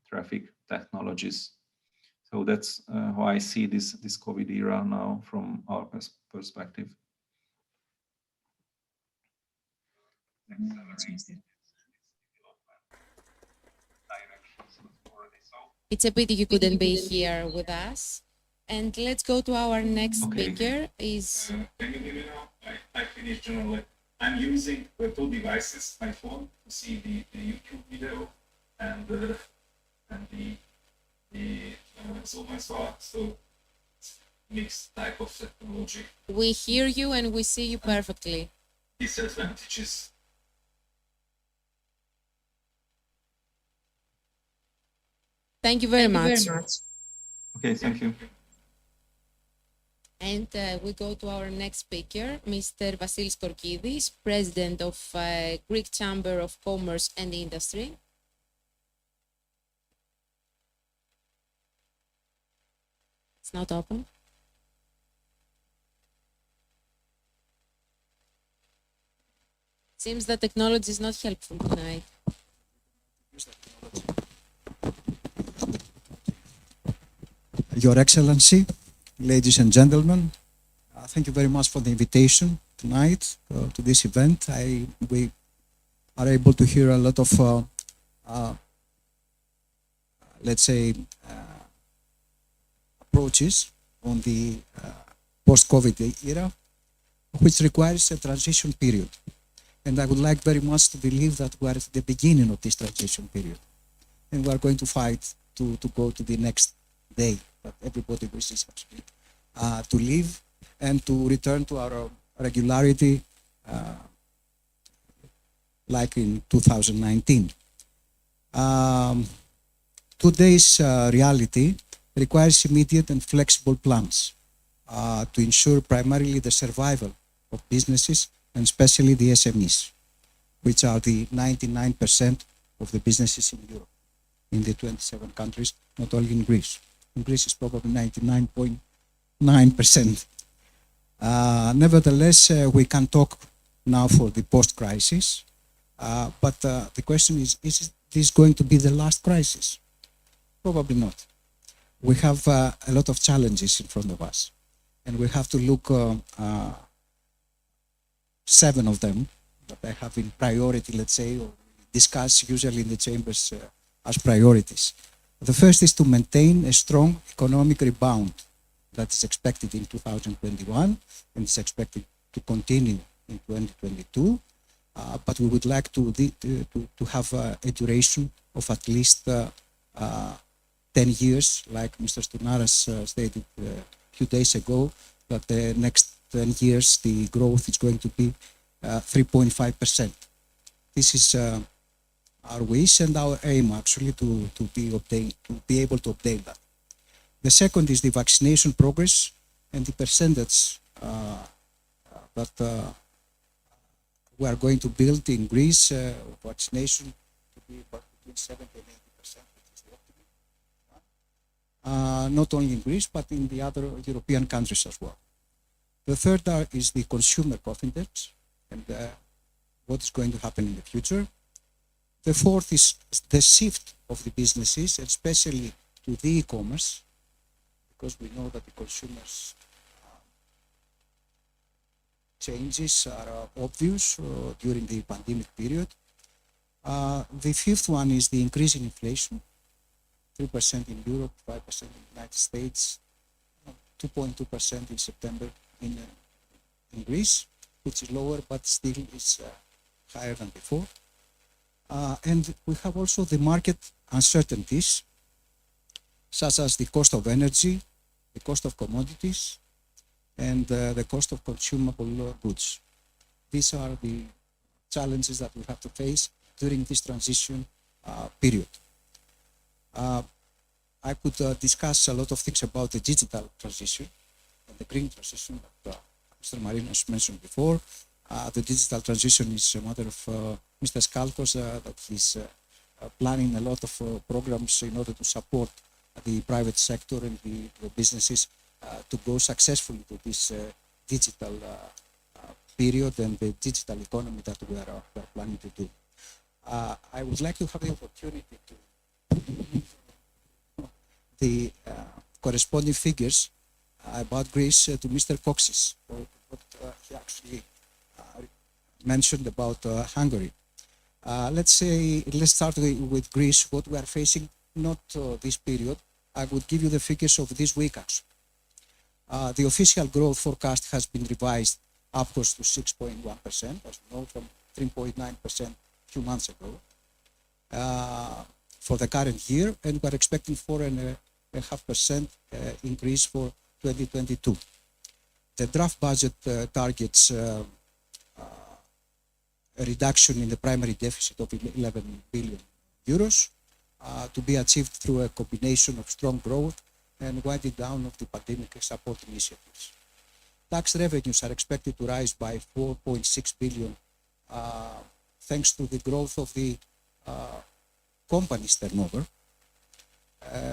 traffic technologies. So that's how I see this COVID era now from our perspective. It's a pity you couldn't be here with us. And let's go to our next speaker. Is Can you hear me now? I finished generally. I'm using the two devices, my phone, to see the YouTube video and the Zoom as well. So mixed type of technology. we hear you and we see you perfectly. Disadvantages. Thank you very much. Okay, thank you. And we go to our next speaker, Mr. Vasilis Korkidis, President of Greek Chamber of Commerce and Industry. It's not open. Seems that technology is not helpful tonight. Your Excellency, ladies and gentlemen, thank you very much for the invitation tonight to this event. We are able to hear a lot of, let's say, approaches on the post-COVID era, which requires a transition period. And I would like very much to believe that we are at the beginning of this transition period. And we are going to fight to go to the next day that everybody wishes actually to live and to return to our regularity like in 2019. Today's reality requires immediate and flexible plans to ensure primarily the survival of businesses and especially the SMEs, which are the 99% of the businesses in Europe, in the 27 countries, not only in Greece. In Greece, it's probably 99.9%. Nevertheless, we can talk now for the post-crisis, but the question is this going to be the last crisis? Probably not. We have a lot of challenges in front of us, and we have to look 7 of them that I have in priority, let's say, or discuss usually in the chambers as priorities. The first is to maintain a strong economic rebound that is expected in 2021 and is expected to continue in 2022. But we would like to have a duration of at least 10 years, like Mr. Stournaras stated a few days ago, that the next 10 years the growth is going to be 3.5%. This is our wish and our aim actually to be able to obtain that. The second is the vaccination progress and the percentage that we are going to build in Greece vaccination to be about between 70 and 80%, which is the optimum. Not only in Greece but in the other European countries as well. The third is the consumer confidence and what is going to happen in the future. The fourth is the shift of the businesses, especially to the e-commerce, because we know that the consumers' changes are obvious during the pandemic period. The fifth one is the increase in inflation, 3% in Europe, 5% in the United States, 2.2% in September in Greece, which is lower but still is higher than before. And we have also the market uncertainties, such as the cost of energy, the cost of commodities, and the cost of consumable goods. These are the challenges that we have to face during this transition period. I could discuss a lot of things about the digital transition and the green transition that Mr. Marinos mentioned before. The digital transition is a matter of Mr. Skalkos that he's planning a lot of programs in order to support the private sector and the businesses to go successfully to this digital period and the digital economy that we are planning to do. I would like to have the opportunity to the corresponding figures about Greece to Mr. Coxis, what he actually mentioned about Hungary. Let's start with Greece, what we are facing, not this period. I would give you the figures of this week actually. The official growth forecast has been revised upwards to 6.1%, as you know, from 3.9% a few months ago, for the current year, and we're expecting 4.5% increase for 2022. The draft budget targets a reduction in the primary deficit of 11 billion euros to be achieved through a combination of strong growth and winding down of the pandemic support initiatives. Tax revenues are expected to rise by 4.6 billion thanks to the growth of the company's turnover,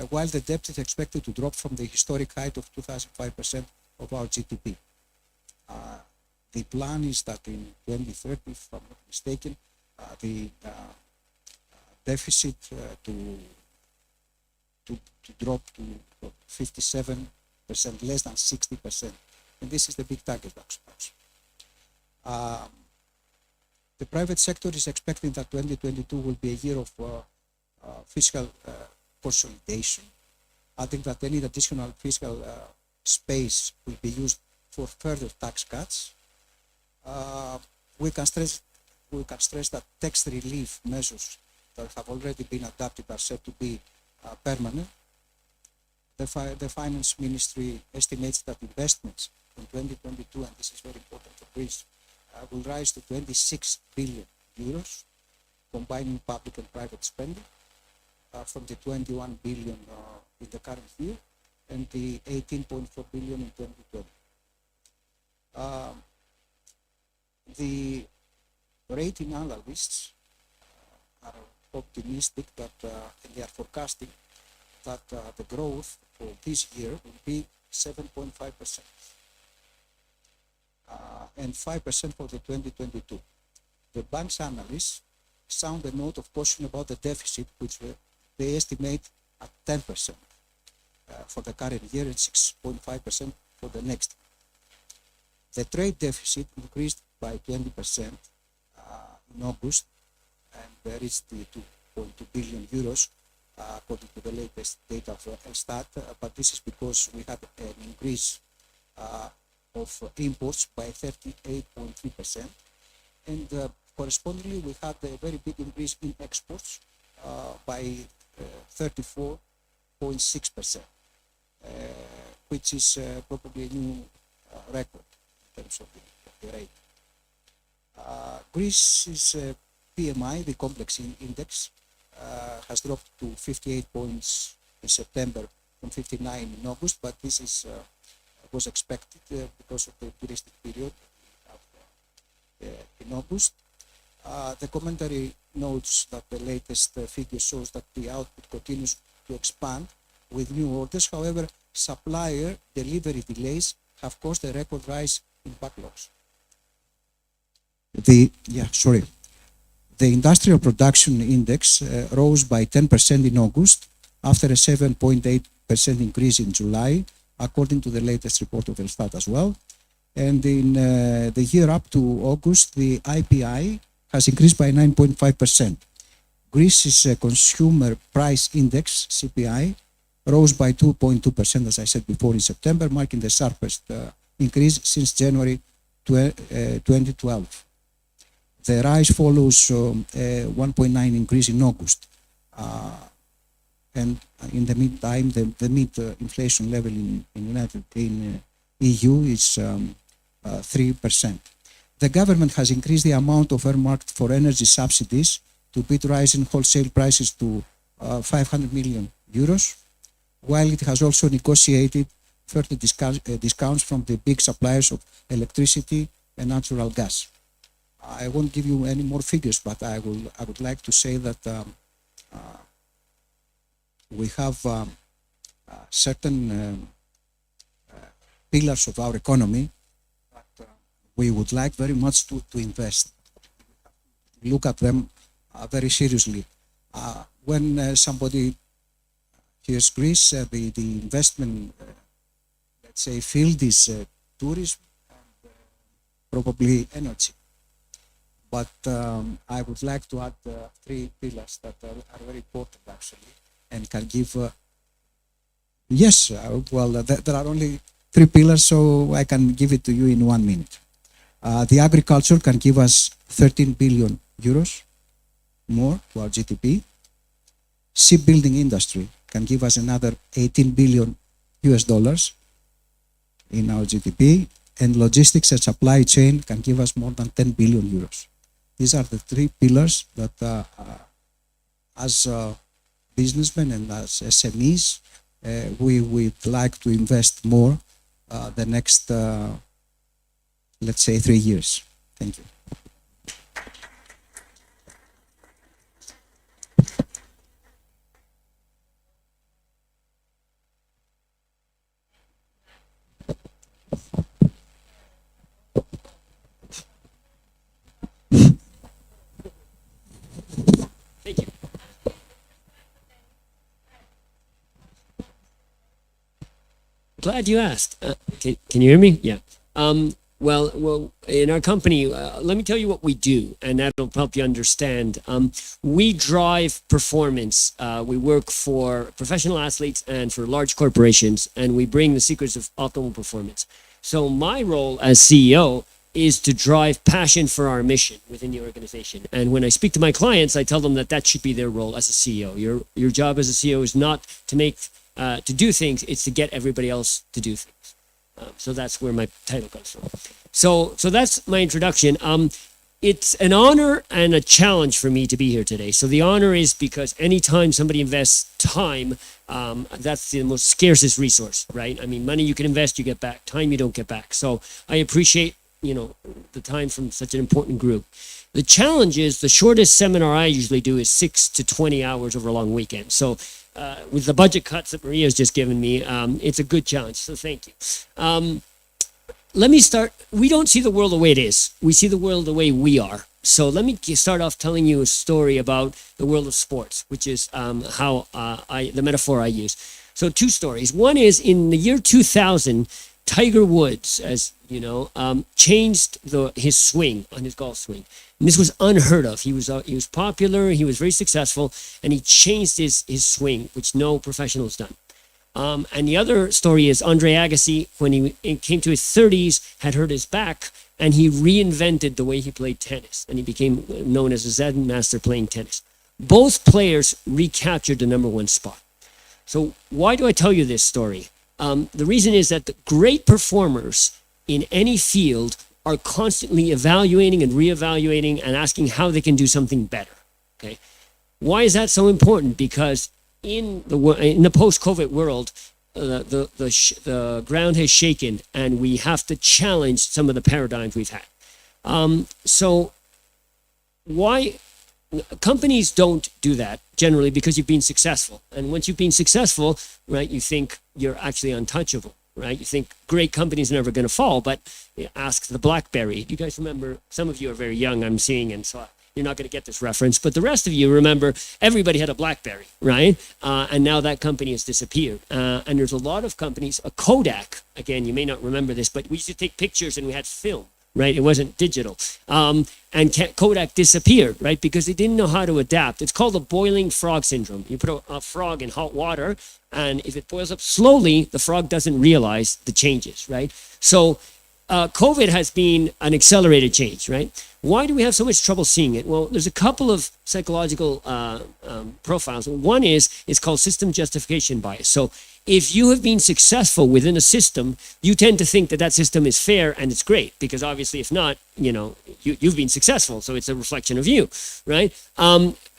while the debt is expected to drop from the historic height of 2,005% of our GDP. The plan is that in 2030, if I'm not mistaken, the deficit to drop to 57%, less than 60%. And this is the big target, actually. The private sector is expecting that 2022 will be a year of fiscal consolidation. I think that any additional fiscal space will be used for further tax cuts. We can stress that tax relief measures that have already been adopted are said to be permanent. The Finance Ministry estimates that investments in 2022, and this is very important for Greece, will rise to 26 billion euros, combining public and private spending, from the 21 billion in the current year and the 18.4 billion in 2020. The rating analysts are optimistic that and they are forecasting that the growth for this year will be 7.5% and 5% for the 2022. The bank's analysts sound a note of caution about the deficit, which they estimate at 10% for the current year and 6.5% for the next year. The trade deficit increased by 20% in August and reached the 2.2 billion euros according to the latest data of Elstat, but this is because we had an increase of imports by 38.3%, and correspondingly we had a very big increase in exports by 34.6%, which is probably a new record in terms of the rate. Greece's PMI, the complex index, has dropped to 58 points in September from 59 in August, but this is was expected because of the touristic period in August. The commentary notes that the latest figure shows that the output continues to expand with new orders. However, supplier delivery delays have caused a record rise in backlogs. The industrial production index rose by 10% in August after a 7.8% increase in July, according to the latest report of Elstat as well. And in the year up to August, the IPI has increased by 9.5%. Greece's consumer price index, CPI, rose by 2.2%, as I said before, in September, marking the sharpest increase since January 2012. The rise follows a 1.9% increase in August. And in the meantime, the mid-inflation level in EU is 3%. The government has increased the amount of earmarked for energy subsidies to beat rising wholesale prices to 500 million euros, while it has also negotiated further discounts from the big suppliers of electricity and natural gas. I won't give you any more figures, but I would like to say that we have certain pillars of our economy that we would like very much to invest. Look at them very seriously. When somebody hears Greece, the investment, let's say, field is tourism and probably energy. But I would like to add three pillars that are very important actually and can give. Yes, there are only three pillars, so I can give it to you in 1 minute. The agriculture can give us 13 billion euros more to our GDP. Shipbuilding industry can give us another 18 billion US dollars in our GDP, and logistics and supply chain can give us more than 10 billion euros. These are the three pillars that as businessmen and as SMEs, we would like to invest more the next, let's say, 3 years. Thank you. Thank you. Glad you asked. Can you hear me? Yeah. Well, in our company, let me tell you what we do, and that'll help you understand. We drive performance. We work for professional athletes and for large corporations, and we bring the secrets of optimal performance. So my role as CEO is to drive passion for our mission within the organization. And when I speak to my clients, I tell them that that should be their role as a CEO. Your job as a CEO is not to to do things; it's to get everybody else to do things. So that's where my title comes from. So that's my introduction. It's an honor and a challenge for me to be here today. So the honor is because anytime somebody invests time, that's the most scarcest resource, right? I mean, money you can invest, you get back. Time you don't get back. So I appreciate, the time from such an important group. The challenge is the shortest seminar I usually do is 6 to 20 hours over a long weekend. So with the budget cuts that Maria's just given me, it's a good challenge. So thank you. Let me start. We don't see the world the way it is. We see the world the way we are. So let me start off telling you a story about the world of sports, which is the metaphor I use. So 2 stories. One is in the year 2000, Tiger Woods, as you know, changed his swing on his golf swing. And this was unheard of. He was popular, he was very successful, and he changed his swing, which no professional has done. And the other story is Andre Agassi, when he came to his 30s, had hurt his back, and he reinvented the way he played tennis, and he became known as a Zen master playing tennis. Both players recaptured the #1 spot. So why do I tell you this story? The reason is that the great performers in any field are constantly evaluating and reevaluating and asking how they can do something better. Okay, why is that so important? Because in the post-COVID world, the ground has shaken, and we have to challenge some of the paradigms we've had. So why companies don't do that generally? Because you've been successful, and once you've been successful, right, you think you're actually untouchable. Right? You think great companies are never going to fall, but ask the BlackBerry. You guys remember, some of you are very young, I'm seeing, and so you're not going to get this reference, but the rest of you remember everybody had a BlackBerry, right? And now that company has disappeared. And there's a lot of companies, a Kodak, again, you may not remember this, but we used to take pictures and we had film, right? It wasn't digital. And Kodak disappeared, right? Because they didn't know how to adapt. It's called the boiling frog syndrome. You put a frog in hot water, and if it boils up slowly, the frog doesn't realize the changes, right? So COVID has been an accelerated change, right? Why do we have so much trouble seeing it? Well, there's a couple of psychological profiles. One is, it's called system justification bias. So if you have been successful within a system, you tend to think that that system is fair and it's great, because obviously if not, you've been successful. So it's a reflection of you, right?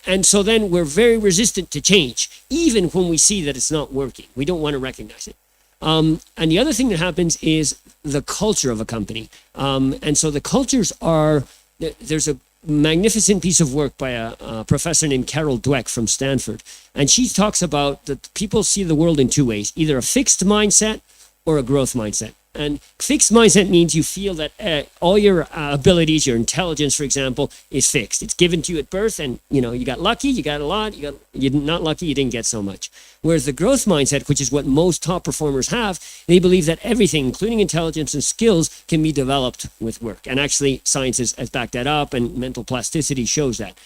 And so then we're very resistant to change, even when we see that it's not working. We don't want to recognize it. And the other thing that happens is the culture of a company. And so the cultures are, there's a magnificent piece of work by a professor named Carol Dweck from Stanford. And she talks about that people see the world in two ways, either a fixed mindset or a growth mindset. And fixed mindset means you feel that all your abilities, your intelligence, for example, is fixed. It's given to you at birth, and you got lucky, you got a lot. You're not lucky, you didn't get so much. Whereas the growth mindset, which is what most top performers have, they believe that everything, including intelligence and skills, can be developed with work. And actually, science has backed that up, and mental plasticity shows that.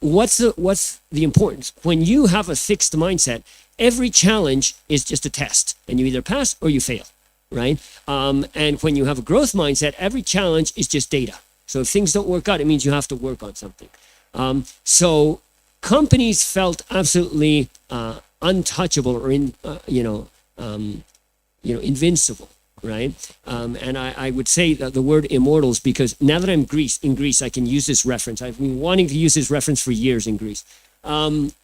What's the importance? When you have a fixed mindset, every challenge is just a test, and you either pass or you fail. Right? And when you have a growth mindset, every challenge is just data. So if things don't work out, it means you have to work on something. So companies felt absolutely untouchable or invincible, right? And I would say that the word immortals, because now that I'm in Greece, I can use this reference. I've been wanting to use this reference for years in Greece.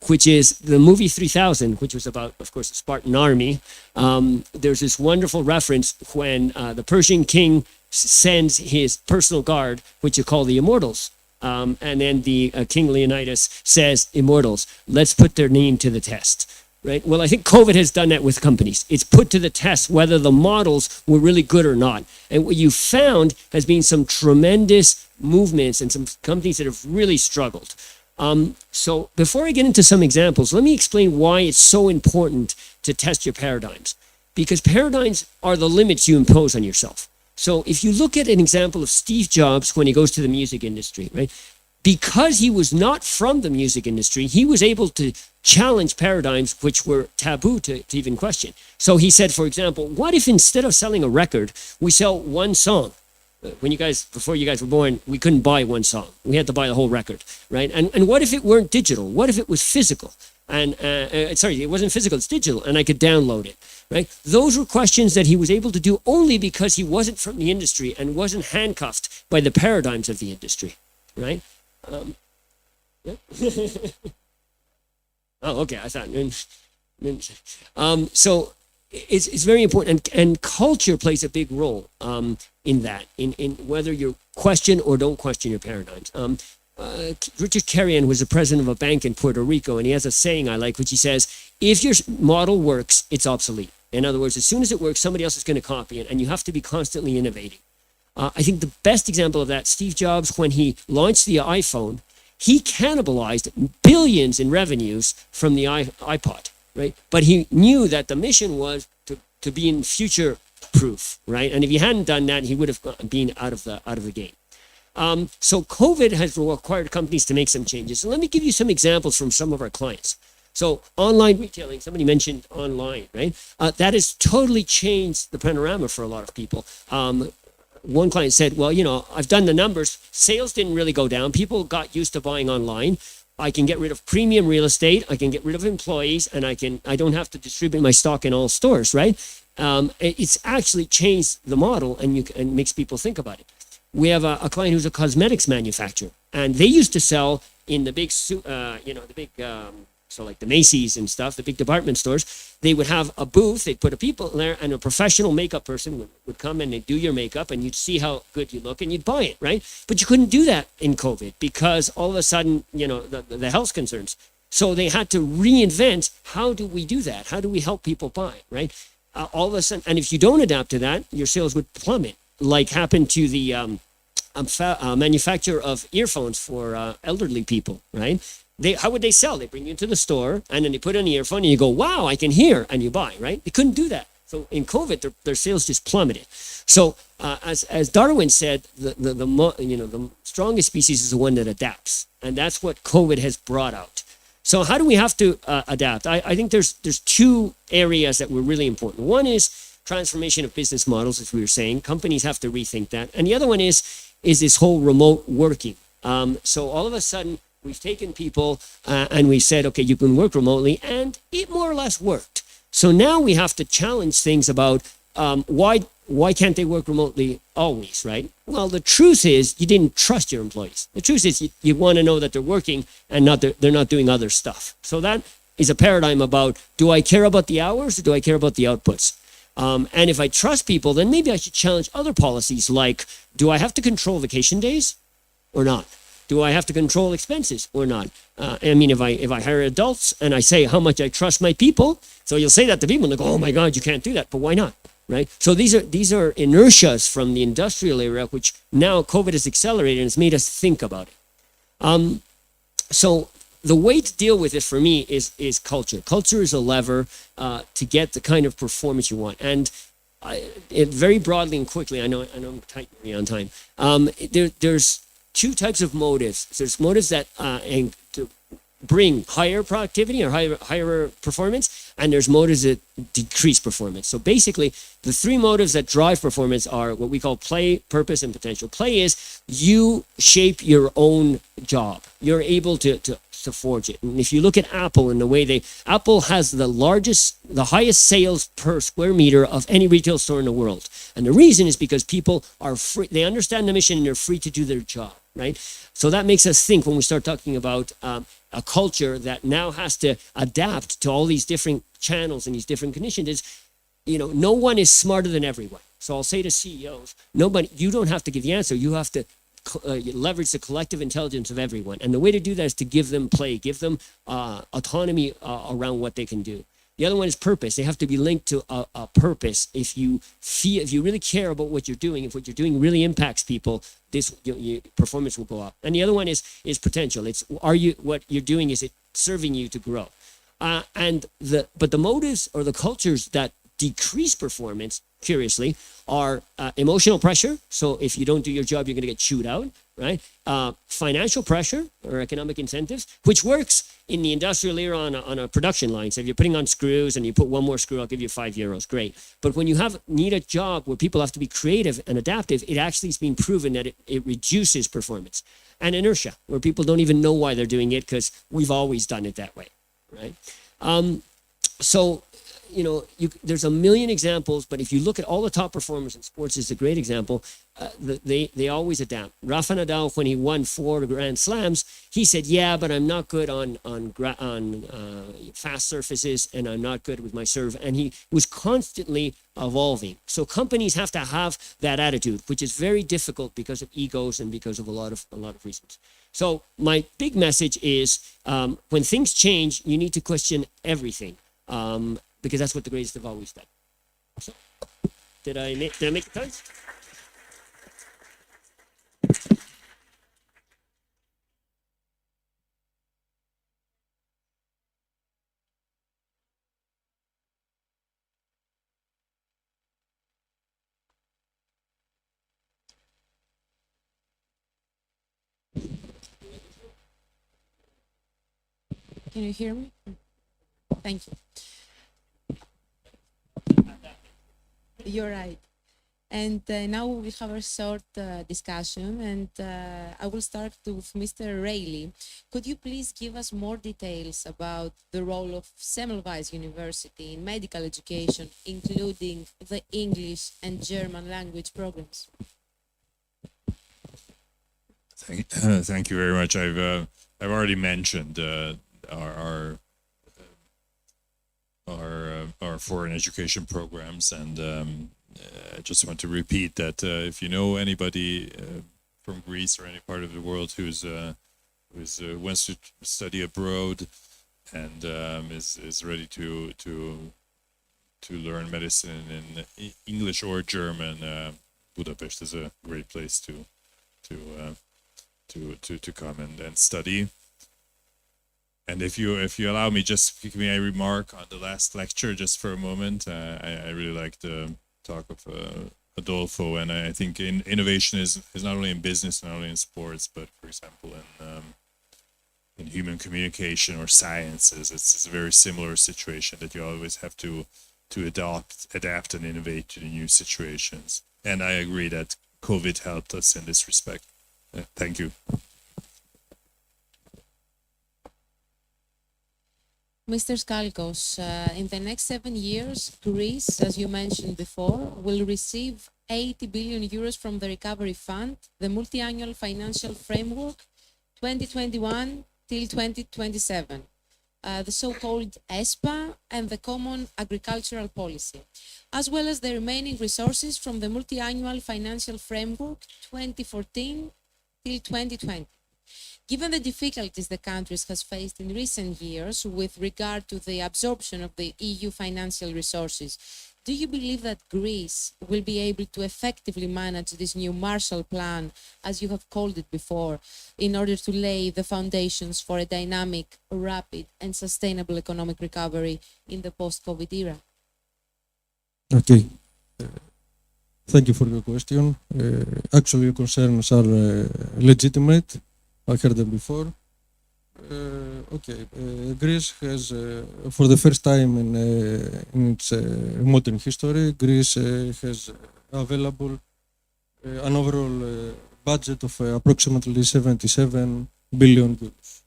Which is the movie 3000, which was about, of course, the Spartan army. There's this wonderful reference when the Persian king sends his personal guard, which you call the immortals. And then the King Leonidas says, immortals, let's put their name to the test. Right? Well, I think COVID has done that with companies. It's put to the test whether the models were really good or not. And what you found has been some tremendous movements and some companies that have really struggled. So before I get into some examples, let me explain why it's so important to test your paradigms. Because paradigms are the limits you impose on yourself. So if you look at an example of Steve Jobs when he goes to the music industry, right? Because he was not from the music industry, he was able to challenge paradigms which were taboo to even question. So he said, for example, what if instead of selling a record, we sell one song? Before you guys were born, we couldn't buy one song. We had to buy the whole record, right? And what if it weren't digital? What if it was physical? And it wasn't physical, it's digital, and I could download it, right? Those were questions that he was able to do only because he wasn't from the industry and wasn't handcuffed by the paradigms of the industry, right? Oh, okay, I thought. So it's very important, and culture plays a big role in that, in whether you question or don't question your paradigms. Richard Carrion was the president of a bank in Puerto Rico, and he has a saying I like, which he says, if your model works, it's obsolete. In other words, as soon as it works, somebody else is going to copy it, and you have to be constantly innovating. I think the best example of that, Steve Jobs, when he launched the iPhone, he cannibalized billions in revenues from the iPod, right? But he knew that the mission was to be in future proof, right? And if he hadn't done that, he would have been out of the game. So COVID has required companies to make some changes. And let me give you some examples from some of our clients. So online retailing, somebody mentioned online, right? That has totally changed the panorama for a lot of people. One client said, well, I've done the numbers. Sales didn't really go down. People got used to buying online. I can get rid of premium real estate. I can get rid of employees, and I don't have to distribute my stock in all stores, right? It's actually changed the model and makes people think about it. We have a client who's a cosmetics manufacturer, and they used to sell in the big, so like the Macy's and stuff, the big department stores. They would have a booth, they'd put a people in there, and a professional makeup person would come and they'd do your makeup, and you'd see how good you look, and you'd buy it, right? But you couldn't do that in COVID because all of a sudden, the health concerns. So they had to reinvent, how do we do that? How do we help people buy, right? All of a sudden, and if you don't adapt to that, your sales would plummet, like happened to the manufacturer of earphones for elderly people, right? How would they sell? They bring you into the store, and then they put on the earphone, and you go, wow, I can hear, and you buy, right? They couldn't do that. So in COVID, their sales just plummeted. So as Darwin said, the strongest species is the one that adapts, and that's what COVID has brought out. So how do we have to adapt? I think there's two areas that were really important. One is transformation of business models, as we were saying. Companies have to rethink that. And the other one is this whole remote working. So all of a sudden, we've taken people and we said, okay, you can work remotely, and it more or less worked. So now we have to challenge things about why can't they work remotely always, right? Well, the truth is you didn't trust your employees. The truth is you want to know that they're working and they're not doing other stuff. So that is a paradigm about, do I care about the hours or do I care about the outputs? And if I trust people, then maybe I should challenge other policies like, do I have to control vacation days or not? Do I have to control expenses or not? I mean, if I hire adults and I say how much I trust my people, so you'll say that to people and they go, oh my God, you can't do that, but why not? Right? So these are inertias from the industrial era, which now COVID has accelerated and it's made us think about it. So the way to deal with it for me is culture. Culture is a lever to get the kind of performance you want. And very broadly and quickly, I know I'm tight on time. There's two types of motives. There's motives that to bring higher productivity or higher performance, and there's motives that decrease performance. So basically, the three motives that drive performance are what we call play, purpose, and potential. Play is you shape your own job. You're able to forge it. And if you look at Apple and the way Apple has the highest sales per square meter of any retail store in the world. And the reason is because people are free, they understand the mission and they're free to do their job, right? So that makes us think when we start talking about a culture that now has to adapt to all these different channels and these different conditions is, no one is smarter than everyone. So I'll say to CEOs, you don't have to give the answer. You have to leverage the collective intelligence of everyone. And the way to do that is to give them play, give them autonomy around what they can do. The other one is purpose. They have to be linked to a purpose. If you really care about what you're doing, if what you're doing really impacts people, your performance will go up. And the other one is potential. It's what you're doing, is it serving you to grow? But the motives or the cultures that decrease performance, curiously, are emotional pressure. So if you don't do your job, you're going to get chewed out, right? Financial pressure or economic incentives, which works in the industrial era on a production line. So if you're putting on screws and you put one more screw, I'll give you €5. Great. But when you need a job where people have to be creative and adaptive, it actually has been proven that it reduces performance. And inertia, where people don't even know why they're doing it because we've always done it that way, right? There's a million examples, but if you look at all the top performers in sports, is a great example. They always adapt. Rafa Nadal, when he won 4 Grand Slams, he said, "Yeah, but I'm not good on fast surfaces, and I'm not good with my serve." And he was constantly evolving. So companies have to have that attitude, which is very difficult because of egos and because of a lot of reasons. So my big message is, when things change, you need to question everything. Because that's what the greatest have always done. So, did I make the points? Can you hear me? Thank you. You're right. And now we have a short discussion, and I will start with Mr. Rayleigh. Could you please give us more details about the role of Semmelweis University in medical education, including the English and German language programs? Thank you very much. I've already mentioned our foreign education programs, and I just want to repeat that if you know anybody from Greece or any part of the world who's wants to study abroad and is ready to learn medicine in English or German, Budapest is a great place to come and study. And if you allow me, just give me a remark on the last lecture, just for a moment. I really like the talk of Adolfo, and I think innovation is not only in business, not only in sports, but for example in human communication or sciences. It's a very similar situation that you always have to adapt and innovate to the new situations. And I agree that COVID helped us in this respect. Thank you. Mr. Skalkos, in the next 7 years, Greece, as you mentioned before, will receive 80 billion euros from the Recovery Fund, the Multi-Annual Financial Framework, 2021 till 2027, the so-called ESPA, and the Common Agricultural Policy, as well as the remaining resources from the Multi-Annual Financial Framework, 2014 till 2020. Given the difficulties the country has faced in recent years with regard to the absorption of the EU financial resources, do you believe that Greece will be able to effectively manage this new Marshall Plan, as you have called it before, in order to lay the foundations for a dynamic, rapid, and sustainable economic recovery in the post-COVID era? Okay. Thank you for your question. Actually, your concerns are legitimate. I heard them before. Greece has, for the first time in its modern history, Greece has available an overall budget of approximately 77 billion euros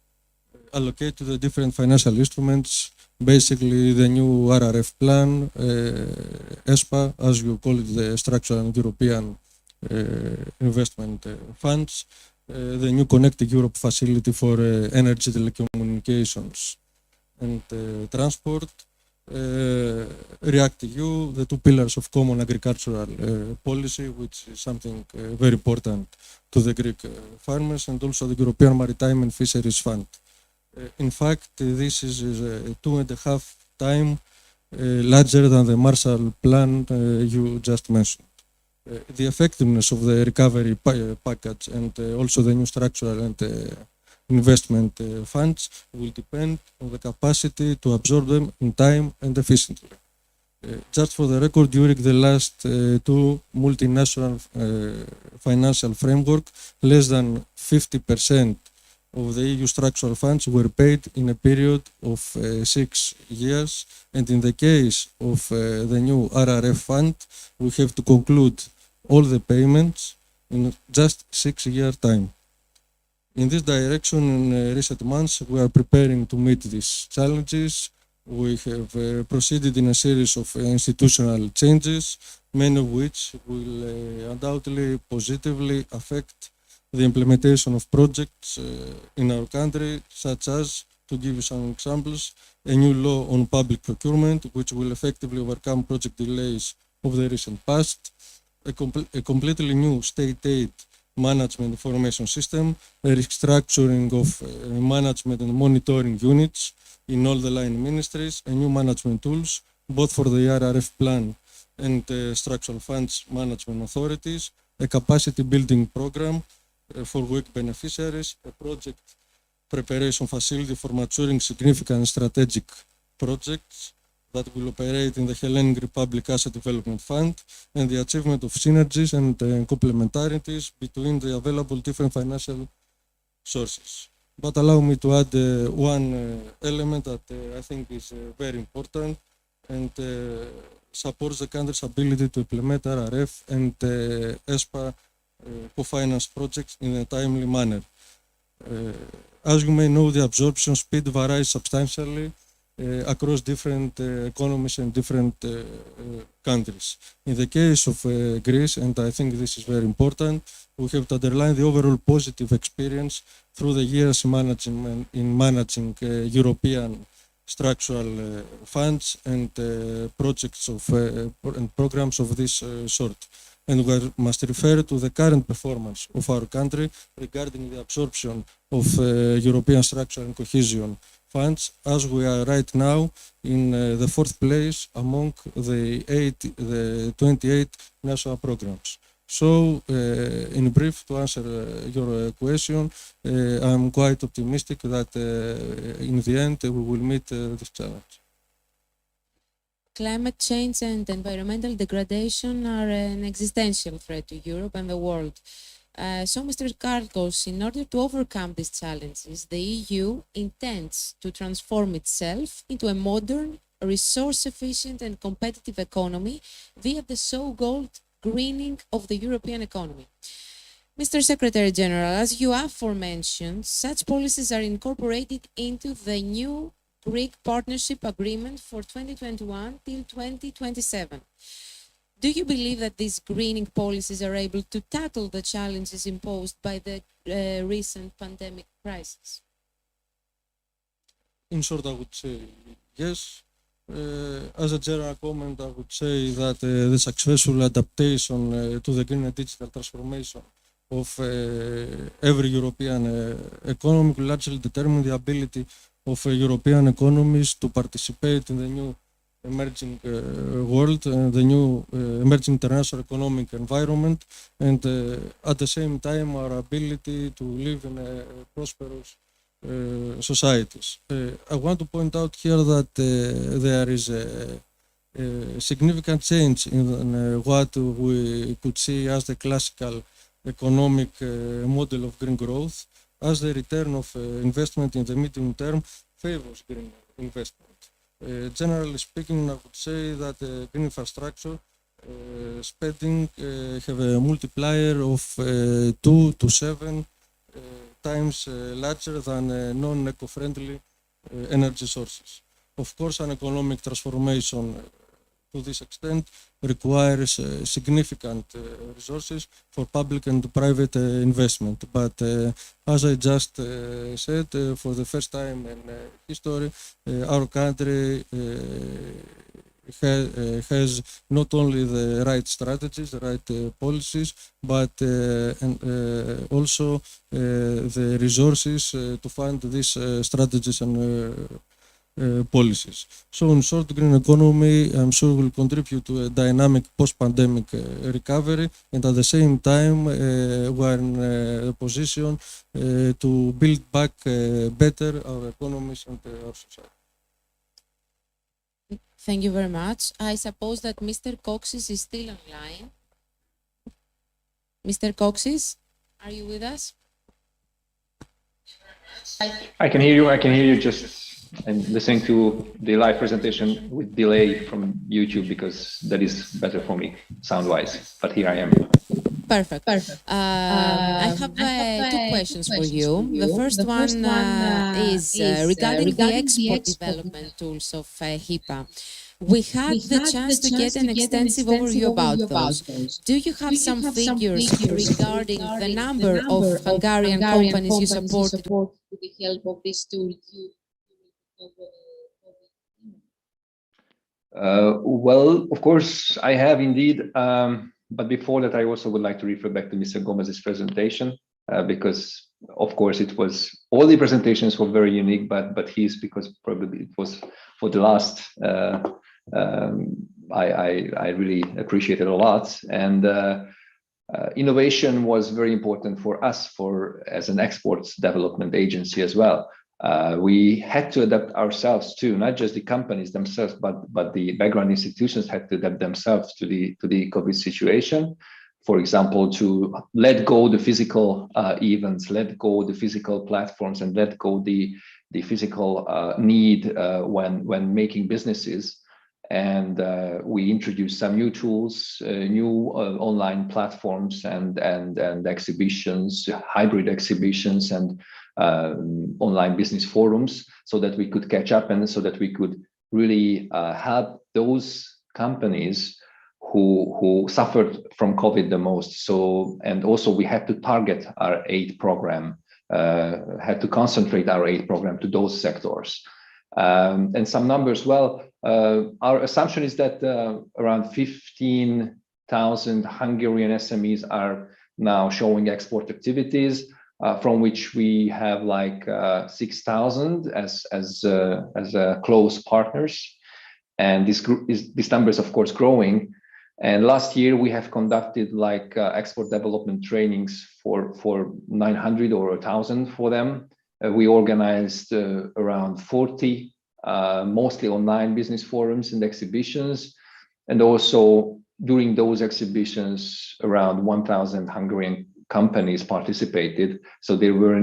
allocated to the different financial instruments, basically the new RRF plan, ESPA, as you call it, the Structural and European Investment Funds, the new Connecting Europe facility for energy, telecommunications and transport, REACT-EU, the two pillars of common agricultural policy, which is something very important to the Greek farmers, and also the European Maritime and Fisheries Fund. In fact, this is 2.5 times larger than the Marshall Plan you just mentioned. The effectiveness of the recovery package and also the new structural and investment funds will depend on the capacity to absorb them in time and efficiently. Just for the record, during the last two multinational financial framework, less than 50% of the EU structural funds were paid in a period of 6 years, and in the case of the new RRF fund, we have to conclude all the payments in just 6-year time. In this direction, in recent months, we are preparing to meet these challenges. We have proceeded in a series of institutional changes, many of which will undoubtedly positively affect the implementation of projects in our country, such as, to give you some examples, a new law on public procurement, which will effectively overcome project delays of the recent past, a completely new state aid management information system, a restructuring of management and monitoring units in all the line ministries, and new management tools, both for the RRF plan and structural funds management authorities, a capacity building program for weak beneficiaries, a project preparation facility for maturing significant strategic projects that will operate in the Hellenic Republic Asset Development Fund, and the achievement of synergies and complementarities between the available different financial sources. But allow me to add one element that I think is very important and supports the country's ability to implement RRF and ESPA co-finance projects in a timely manner. As you may know, the absorption speed varies substantially across different economies and different countries. In the case of Greece, and I think this is very important, we have to underline the overall positive experience through the years in managing European structural funds and projects of and programs of this sort. And we must refer to the current performance of our country regarding the absorption of European structural and cohesion funds, as we are right now in the 4th place among the 28 national programs. So, in brief, to answer your question, I'm quite optimistic that in the end we will meet this challenge. Climate change and environmental degradation are an existential threat to Europe and the world. So, Mr. Kalkos, in order to overcome these challenges, the EU intends to transform itself into a modern, resource-efficient and competitive economy via the so-called greening of the European economy. Mr. Secretary General, as you aforementioned, such policies are incorporated into the new Greek Partnership Agreement for 2021 till 2027. Do you believe that these greening policies are able to tackle the challenges imposed by the recent pandemic crisis? In short, I would say yes. As a general comment, I would say that the successful adaptation to the green and digital transformation of every European economy will largely determine the ability of European economies to participate in the new emerging world, the new emerging international economic environment, and at the same time our ability to live in a prosperous societies. I want to point out here that there is a significant change in what we could see as the classical economic model of green growth, as the return of investment in the medium term favors green investment. Generally speaking, I would say that green infrastructure spending have a multiplier of 2 to 7 times larger than non-eco-friendly energy sources. Of course, an economic transformation to this extent requires significant resources for public and private investment. But as I just said, for the first time in history, our country has not only the right strategies, the right policies, but also the resources to fund these strategies and policies. So in short, green economy, I'm sure, will contribute to a dynamic post-pandemic recovery, and at the same time, we're in a position to build back better our economies and our society. Thank you very much. I suppose that Mr. Coxis is still online. Mr. Coxis, are you with us? I can hear you. I can hear you. Just I'm listening to the live presentation with delay from YouTube because that is better for me sound-wise. But here I am. Perfect. I have two questions for you. The first one is regarding the export development tools of HIPAA. We had the chance to get an extensive overview about those. Do you have some figures regarding the number of Hungarian companies you supported with the help of this tool? Well, of course, I have indeed. But before that, I also would like to refer back to Mr. Gomez's presentation because, of course, it was all the presentations were very unique. But his, because probably it was for the last. I really appreciate it a lot, and innovation was very important for us as an exports development agency as well. We had to adapt ourselves too, not just the companies themselves, but the background institutions had to adapt themselves to the COVID situation. For example, to let go the physical events, let go the physical platforms, and let go the physical need when making businesses. And we introduced some new tools, new online platforms, and exhibitions, hybrid exhibitions, and online business forums, so that we could catch up and so that we could really help those companies who suffered from COVID the most. So, and also we had to target our aid program, had to concentrate our aid program to those sectors. And some numbers, well, our assumption is that around 15,000 Hungarian SMEs are now showing export activities, from which we have like 6,000 as close partners. And this number is of course growing. And last year we have conducted like export development trainings for 900 or 1,000 for them. We organized around 40, mostly online business forums and exhibitions. And also during those exhibitions, around 1,000 Hungarian companies participated. So there were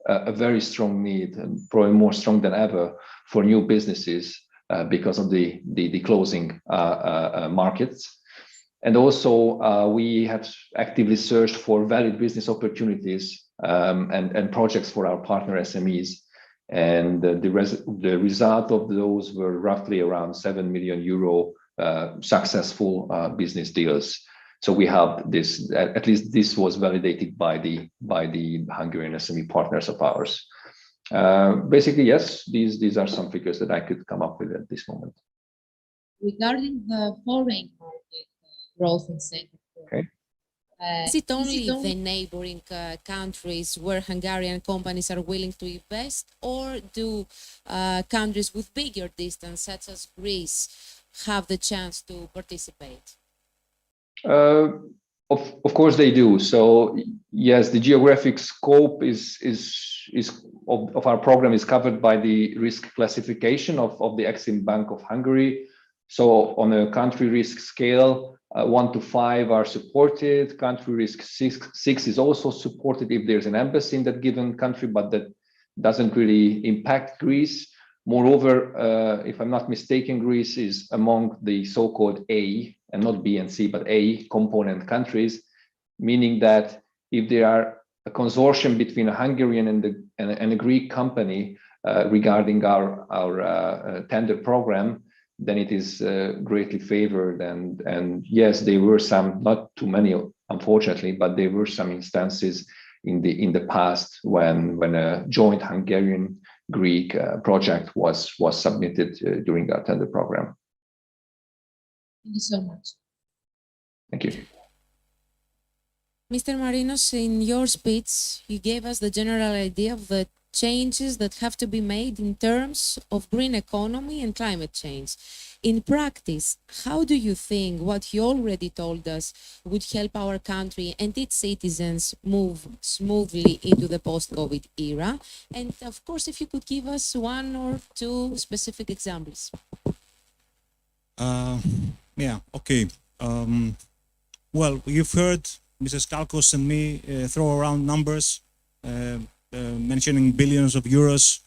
a very strong need, and probably more strong than ever, for new businesses because of the closing markets. And also we have actively searched for valid business opportunities and projects for our partner SMEs. And the result of those were roughly around 7 million euro successful business deals. So we have this, at least this was validated by the Hungarian SME partners of ours. Basically, yes, these are some figures that I could come up with at this moment. Regarding the foreign market growth in Singapore, okay. Is it only the neighboring countries where Hungarian companies are willing to invest, or do countries with bigger distance, such as Greece, have the chance to participate? Of course they do. So yes, the geographic scope of our program is covered by the risk classification of the Exim Bank of Hungary. So on a country risk scale, 1 to 5 are supported. Country risk 6 is also supported if there's an embassy in that given country, but that doesn't really impact Greece. Moreover, if I'm not mistaken, Greece is among the so-called A, and not B and C, but A component countries, meaning that if there are a consortium between a Hungarian and a Greek company regarding our tender program, then it is greatly favored. And yes, there were some, not too many, unfortunately, but there were some instances in the past when a joint Hungarian-Greek project was submitted during our tender program. Thank you so much. Thank you. Mr. Marinos, in your speech, you gave us the general idea of the changes that have to be made in terms of green economy and climate change. In practice, how do you think what you already told us would help our country and its citizens move smoothly into the post-COVID era? And of course, if you could give us 1 or 2 specific examples. Yeah, okay. Well, you've heard Mrs. Kalkos and me throw around numbers, mentioning billions of euros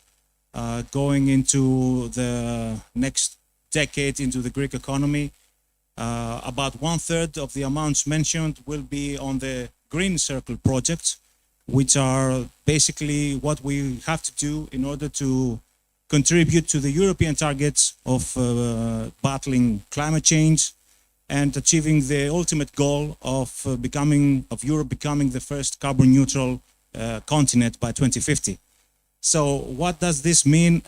going into the next decade into the Greek economy. About 1/3 of the amounts mentioned will be on the Green Circle projects, which are basically what we have to do in order to contribute to the European targets of battling climate change and achieving the ultimate goal of Europe becoming the first carbon neutral continent by 2050. So what does this mean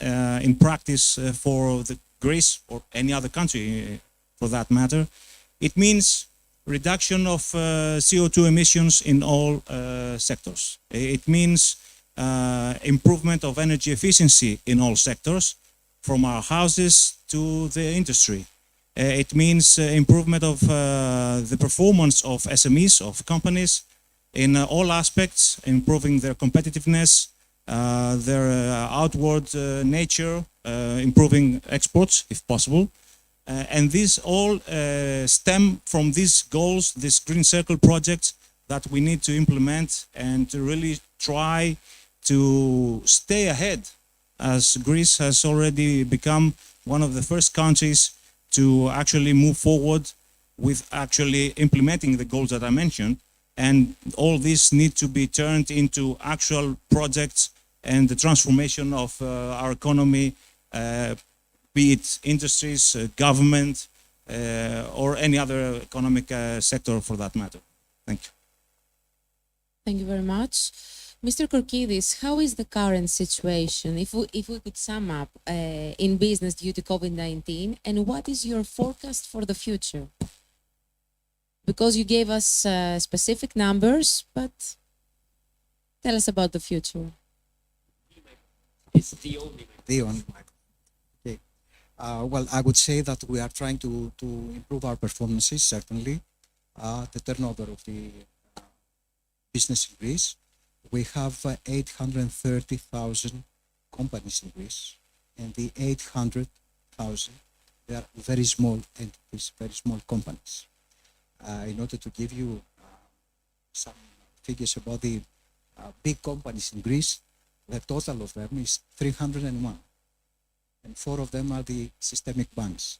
in practice for the Greece or any other country for that matter? It means reduction of CO2 emissions in all sectors. It means improvement of energy efficiency in all sectors, from our houses to the industry. It means improvement of the performance of SMEs, of companies, in all aspects, improving their competitiveness, their outward nature, improving exports if possible. And these all stem from these goals, this Green Circle project that we need to implement and to really try to stay ahead, as Greece has already become one of the first countries to actually move forward with actually implementing the goals that I mentioned. And all this need to be turned into actual projects and the transformation of our economy, be it industries, government, or any other economic sector for that matter. Thank you. Thank you very much. Mr. Korkidis, how is the current situation, if we could sum up, in business due to COVID-19, and what is your forecast for the future? Because you gave us specific numbers, but tell us about the future. It's the only. The only microphone. Okay. Well, I would say that we are trying to improve our performances, certainly. The turnover of the business in Greece. We have 830,000 companies in Greece, and the 800,000, they are very small entities, very small companies. In order to give you some figures about the big companies in Greece, the total of them is 301, and 4 of them are the systemic banks.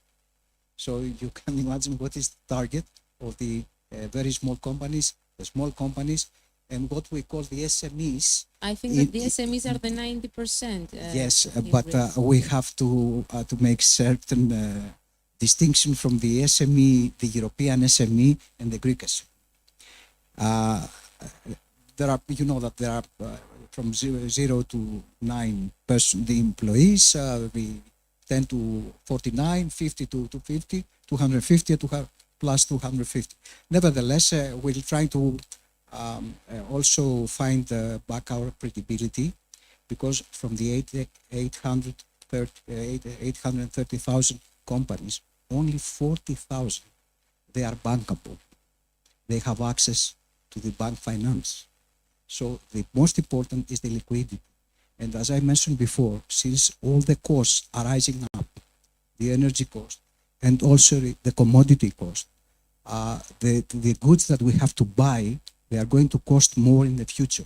So you can imagine what is the target of the very small companies, the small companies, and what we call the SMEs. I think that the SMEs are the 90%. Yes, but we have to make certain distinction from the SME, the European SME, and the Greek SME. There are, you know, that there are from 0 to 9 the employees, the 10 to 49, 50 to 250, 250 to plus 250. Nevertheless, we'll try to also find back our credibility, because from the 830,000 companies, only 40,000, they are bankable. They have access to the bank finance. So the most important is the liquidity. And as I mentioned before, since all the costs are rising up, the energy cost and also the commodity cost, the goods that we have to buy, they are going to cost more in the future.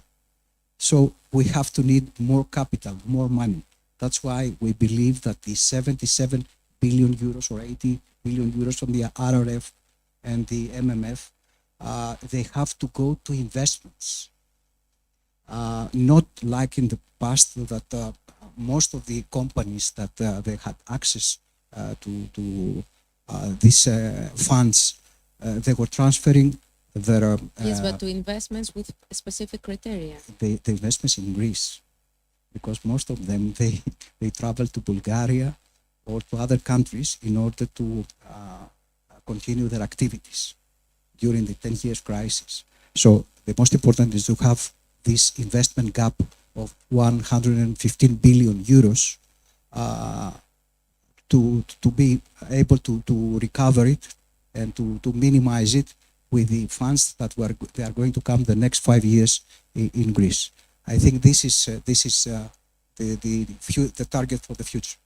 So we have to need more capital, more money. That's why we believe that the 77 billion euros or 80 billion euros from the RRF and the MMF, they have to go to investments. Not like in the past that most of the companies that they had access to these funds, they were transferring their Yes, but to investments with specific criteria. the investments in Greece, because most of them they travel to Bulgaria or to other countries in order to continue their activities during the 10 years crisis. So the most important is to have this investment gap of 115 billion euros to be able to recover it and to minimize it with the funds that they are going to come the next 5 years in Greece. I think this is the target for the future.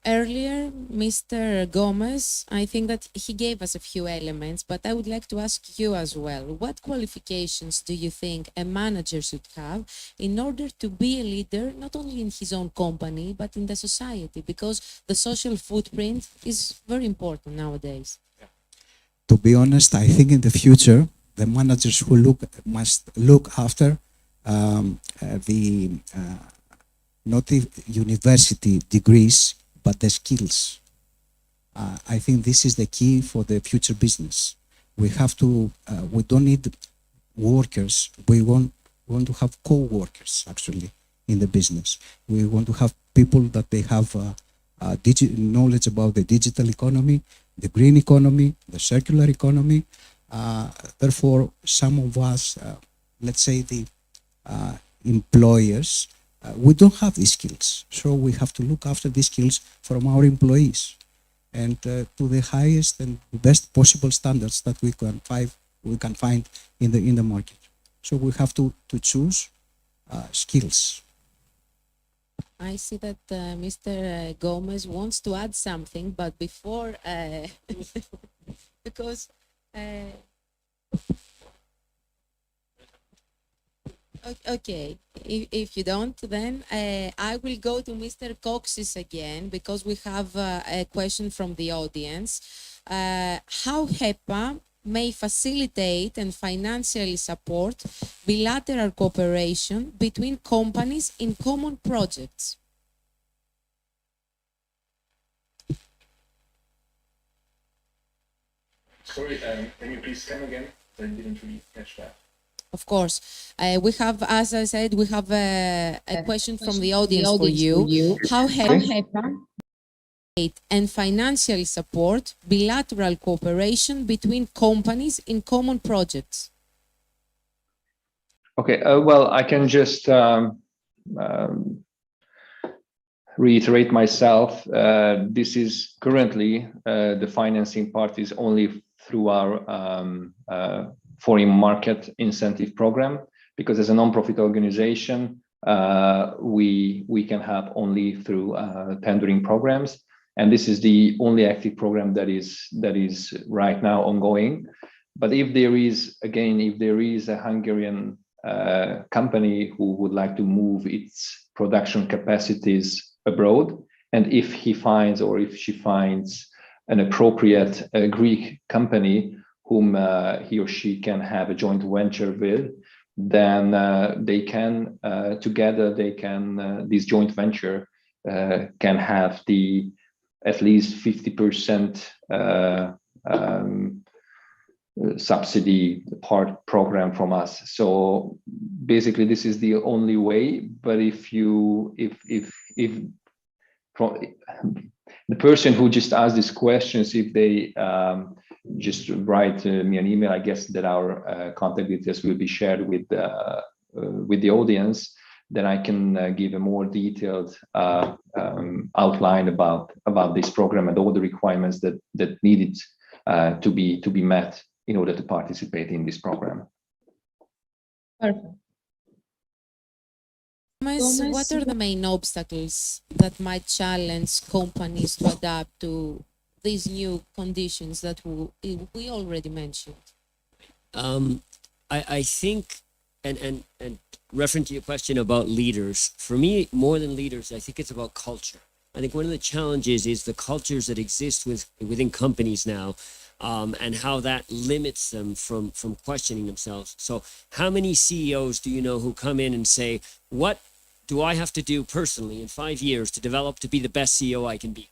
Earlier, Mr. Gomez, I think that he gave us a few elements, but I would like to ask you as well. What qualifications do you think a manager should have in order to be a leader, not only in his own company, but in the society? Because the social footprint is very important nowadays. To be honest, I think in the future, the managers who must look after not the university degrees, but the skills. I think this is the key for the future business. We have to, we don't need workers. We want to have co-workers actually in the business. We want to have people that they have knowledge about the digital economy, the green economy, the circular economy. Therefore, some of us, let's say the employers, we don't have these skills. So we have to look after these skills from our employees and to the highest and best possible standards that we can find in the market. So we have to choose skills. I see that Mr. Gomez wants to add something, but before, because okay, if you don't, then I will go to Mr. Coxis again, because we have a question from the audience. How HEPA may facilitate and financially support bilateral cooperation between companies in common projects? Sorry, can you please come again? I didn't really catch that. Of course. We have, as I said, we have a question from the audience for you. How HEPA and financially support bilateral cooperation between companies in common projects? Okay, well, I can just reiterate myself. This is currently the financing part is only through our foreign market incentive program, because as a non-profit organization, we can have only through tendering programs. And this is the only active program that is right now ongoing. But if there is, again, if there is a Hungarian company who would like to move its production capacities abroad, and if he finds or if she finds an appropriate Greek company whom he or she can have a joint venture with, then they can together they can this joint venture can have the at least 50% subsidy part program from us. So basically, this is the only way. But if the person who just asked these questions, if they just write me an email, I guess that our contact details will be shared with the audience. Then I can give a more detailed outline about this program and all the requirements that needed to be met in order to participate in this program. Perfect. Thomas, what are the main obstacles that might challenge companies to adapt to these new conditions that we already mentioned? I think, and referring to your question about leaders, for me, more than leaders, I think it's about culture. I think one of the challenges is the cultures that exist within companies now, and how that limits them from questioning themselves. So how many CEOs do you know who come in and say, what do I have to do personally in 5 years to develop to be the best CEO I can be?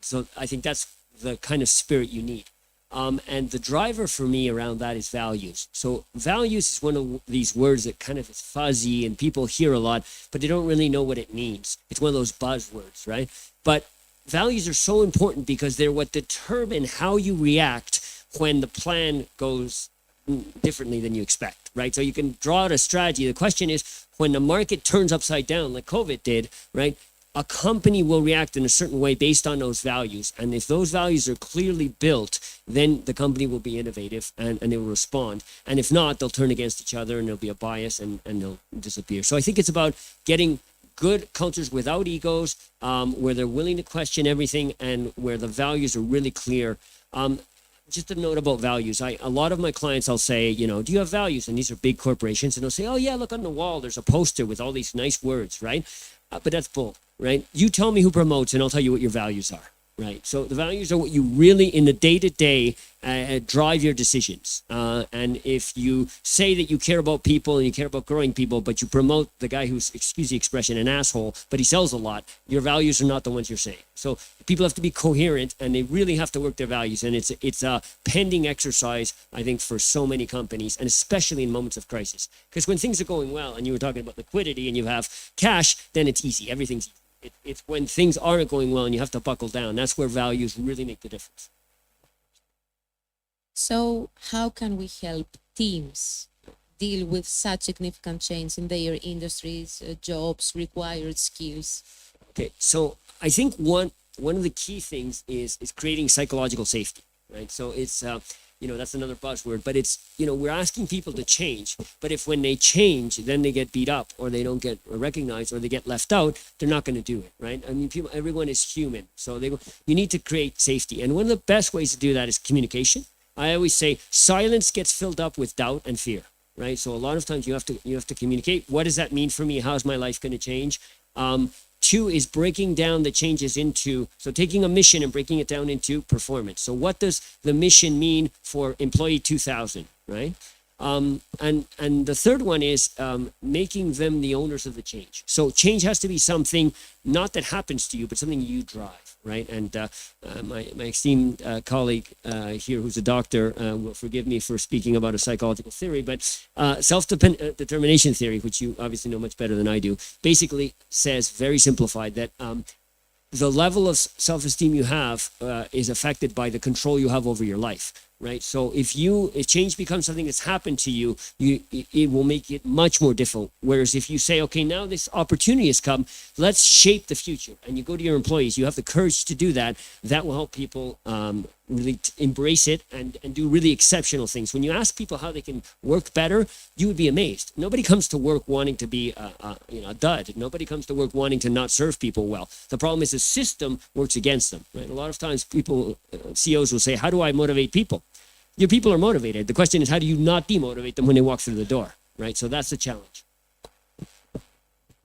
So I think that's the kind of spirit you need. And the driver for me around that is values. So values is one of these words that kind of is fuzzy and people hear a lot, but they don't really know what it means. It's one of those buzzwords, right? But values are so important because they're what determine how you react when the plan goes differently than you expect, right? So you can draw out a strategy. The question is, when the market turns upside down like COVID did, right? A company will react in a certain way based on those values. And if those values are clearly built, then the company will be innovative and they will respond. And if not, they'll turn against each other and there'll be a bias and they'll disappear. So I think it's about getting good cultures without egos, where they're willing to question everything and where the values are really clear. Just a note about values. A lot of my clients, I'll say, you know, do you have values? And these are big corporations. And they'll say, oh yeah, look on the wall, there's a poster with all these nice words, right? But that's bull, right? You tell me who promotes and I'll tell you what your values are, right? So the values are what you really, in the day-to-day, drive your decisions. And if you say that you care about people and you care about growing people, but you promote the guy who's, excuse the expression, an asshole, but he sells a lot, your values are not the ones you're saying. So people have to be coherent and they really have to work their values. And it's a pending exercise, I think, for so many companies, and especially in moments of crisis. Because when things are going well and you were talking about liquidity and you have cash, then it's easy. Everything's easy. It's when things aren't going well and you have to buckle down. That's where values really make the difference. So how can we help teams deal with such significant change in their industries, jobs, required skills? Okay, so I think one of the key things is creating psychological safety, right? So it's, you know, that's another buzzword, but it's, you know, we're asking people to change, but if when they change, then they get beat up or they don't get recognized or they get left out, they're not going to do it, right? I mean, everyone is human, so you need to create safety. And one of the best ways to do that is communication. I always say silence gets filled up with doubt and fear, right? So a lot of times you have to communicate. What does that mean for me? How's my life going to change? Two is breaking down the changes into, so taking a mission and breaking it down into performance. So what does the mission mean for employee 2000, right? And the third one is making them the owners of the change. So change has to be something not that happens to you, but something you drive, right? And my esteemed colleague here, who's a doctor, will forgive me for speaking about a psychological theory, but self-determination theory, which you obviously know much better than I do, basically says, very simplified, that the level of self-esteem you have is affected by the control you have over your life. Right. So if change becomes something that's happened to you, it will make it much more difficult. Whereas if you say, okay, now this opportunity has come, let's shape the future. And you go to your employees, you have the courage to do that. That will help people really embrace it and do really exceptional things. When you ask people how they can work better, you would be amazed. Nobody comes to work wanting to be a dud. Nobody comes to work wanting to not serve people well. The problem is the system works against them. Right. A lot of times people, CEOs will say, how do I motivate people? Your people are motivated. The question is, how do you not demotivate them when they walk through the door, right? So that's the challenge.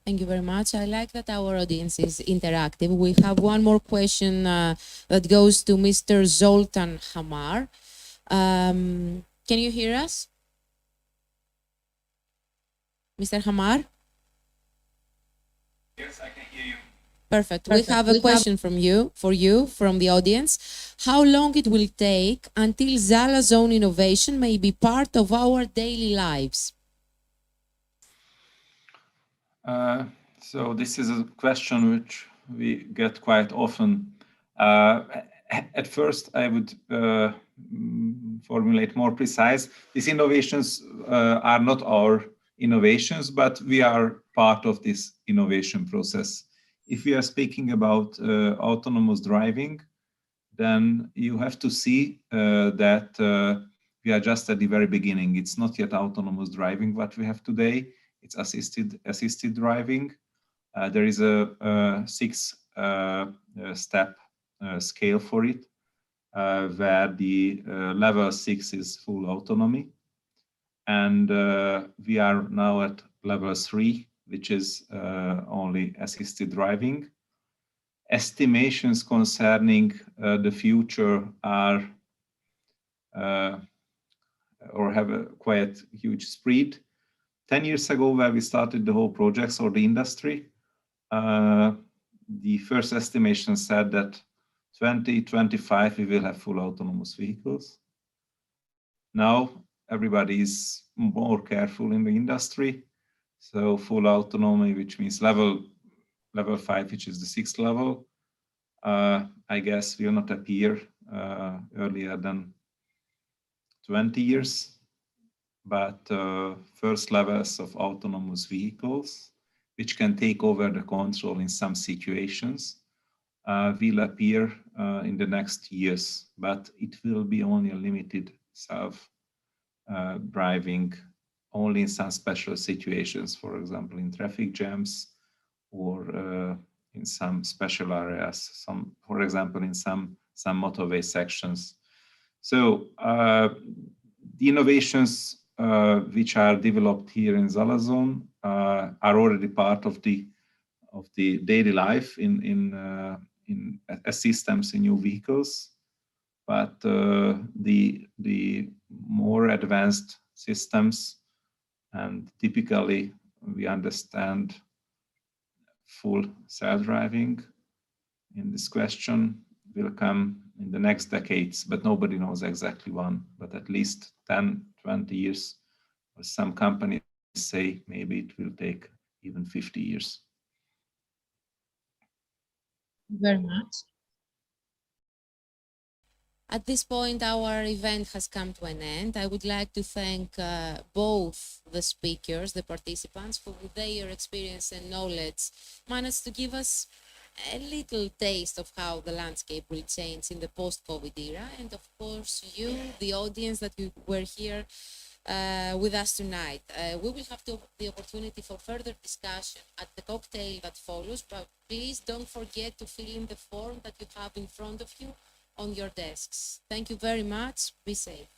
Thank you very much. I like that our audience is interactive. We have one more question that goes to Mr. Zoltan Hamar. Can you hear us? Mr. Hamar? Yes, I can hear you. Perfect. We have a question for you from the audience. How long it will take until Zala Zone innovation may be part of our daily lives? So this is a question which we get quite often. At first, I would formulate more precise. These innovations are not our innovations, but we are part of this innovation process. If we are speaking about autonomous driving, then you have to see that we are just at the very beginning. It's not yet autonomous driving what we have today. It's assisted driving. There is a 6-step scale for it, where the level 6 is full autonomy. And we are now at level 3, which is only assisted driving. Estimations concerning the future are or have a quite huge spread. 10 years ago, where we started the whole projects or the industry, the first estimation said that 2025 we will have full autonomous vehicles. Now everybody is more careful in the industry. So full autonomy, which means level 5, which is the 6th level, I guess will not appear earlier than 20 years. But first levels of autonomous vehicles, which can take over the control in some situations, will appear in the next years, but it will be only a limited self-driving, only in some special situations, for example, in traffic jams or in some special areas, for example, in some motorway sections. So the innovations which are developed here in Zalazon are already part of the daily life in systems in new vehicles, but the more advanced systems, and typically we understand full self-driving in this question, will come in the next decades, but nobody knows exactly when, but at least 10, 20 years. Some companies say maybe it will take even 50 years. Very much. At this point, our event has come to an end. I would like to thank both the speakers, the participants, for their experience and knowledge managed to give us a little taste of how the landscape will change in the post-COVID era. And of course, you, the audience that you were here with us tonight. We will have the opportunity for further discussion at the cocktail that follows, but please don't forget to fill in the form that you have in front of you on your desks. Thank you very much. Be safe.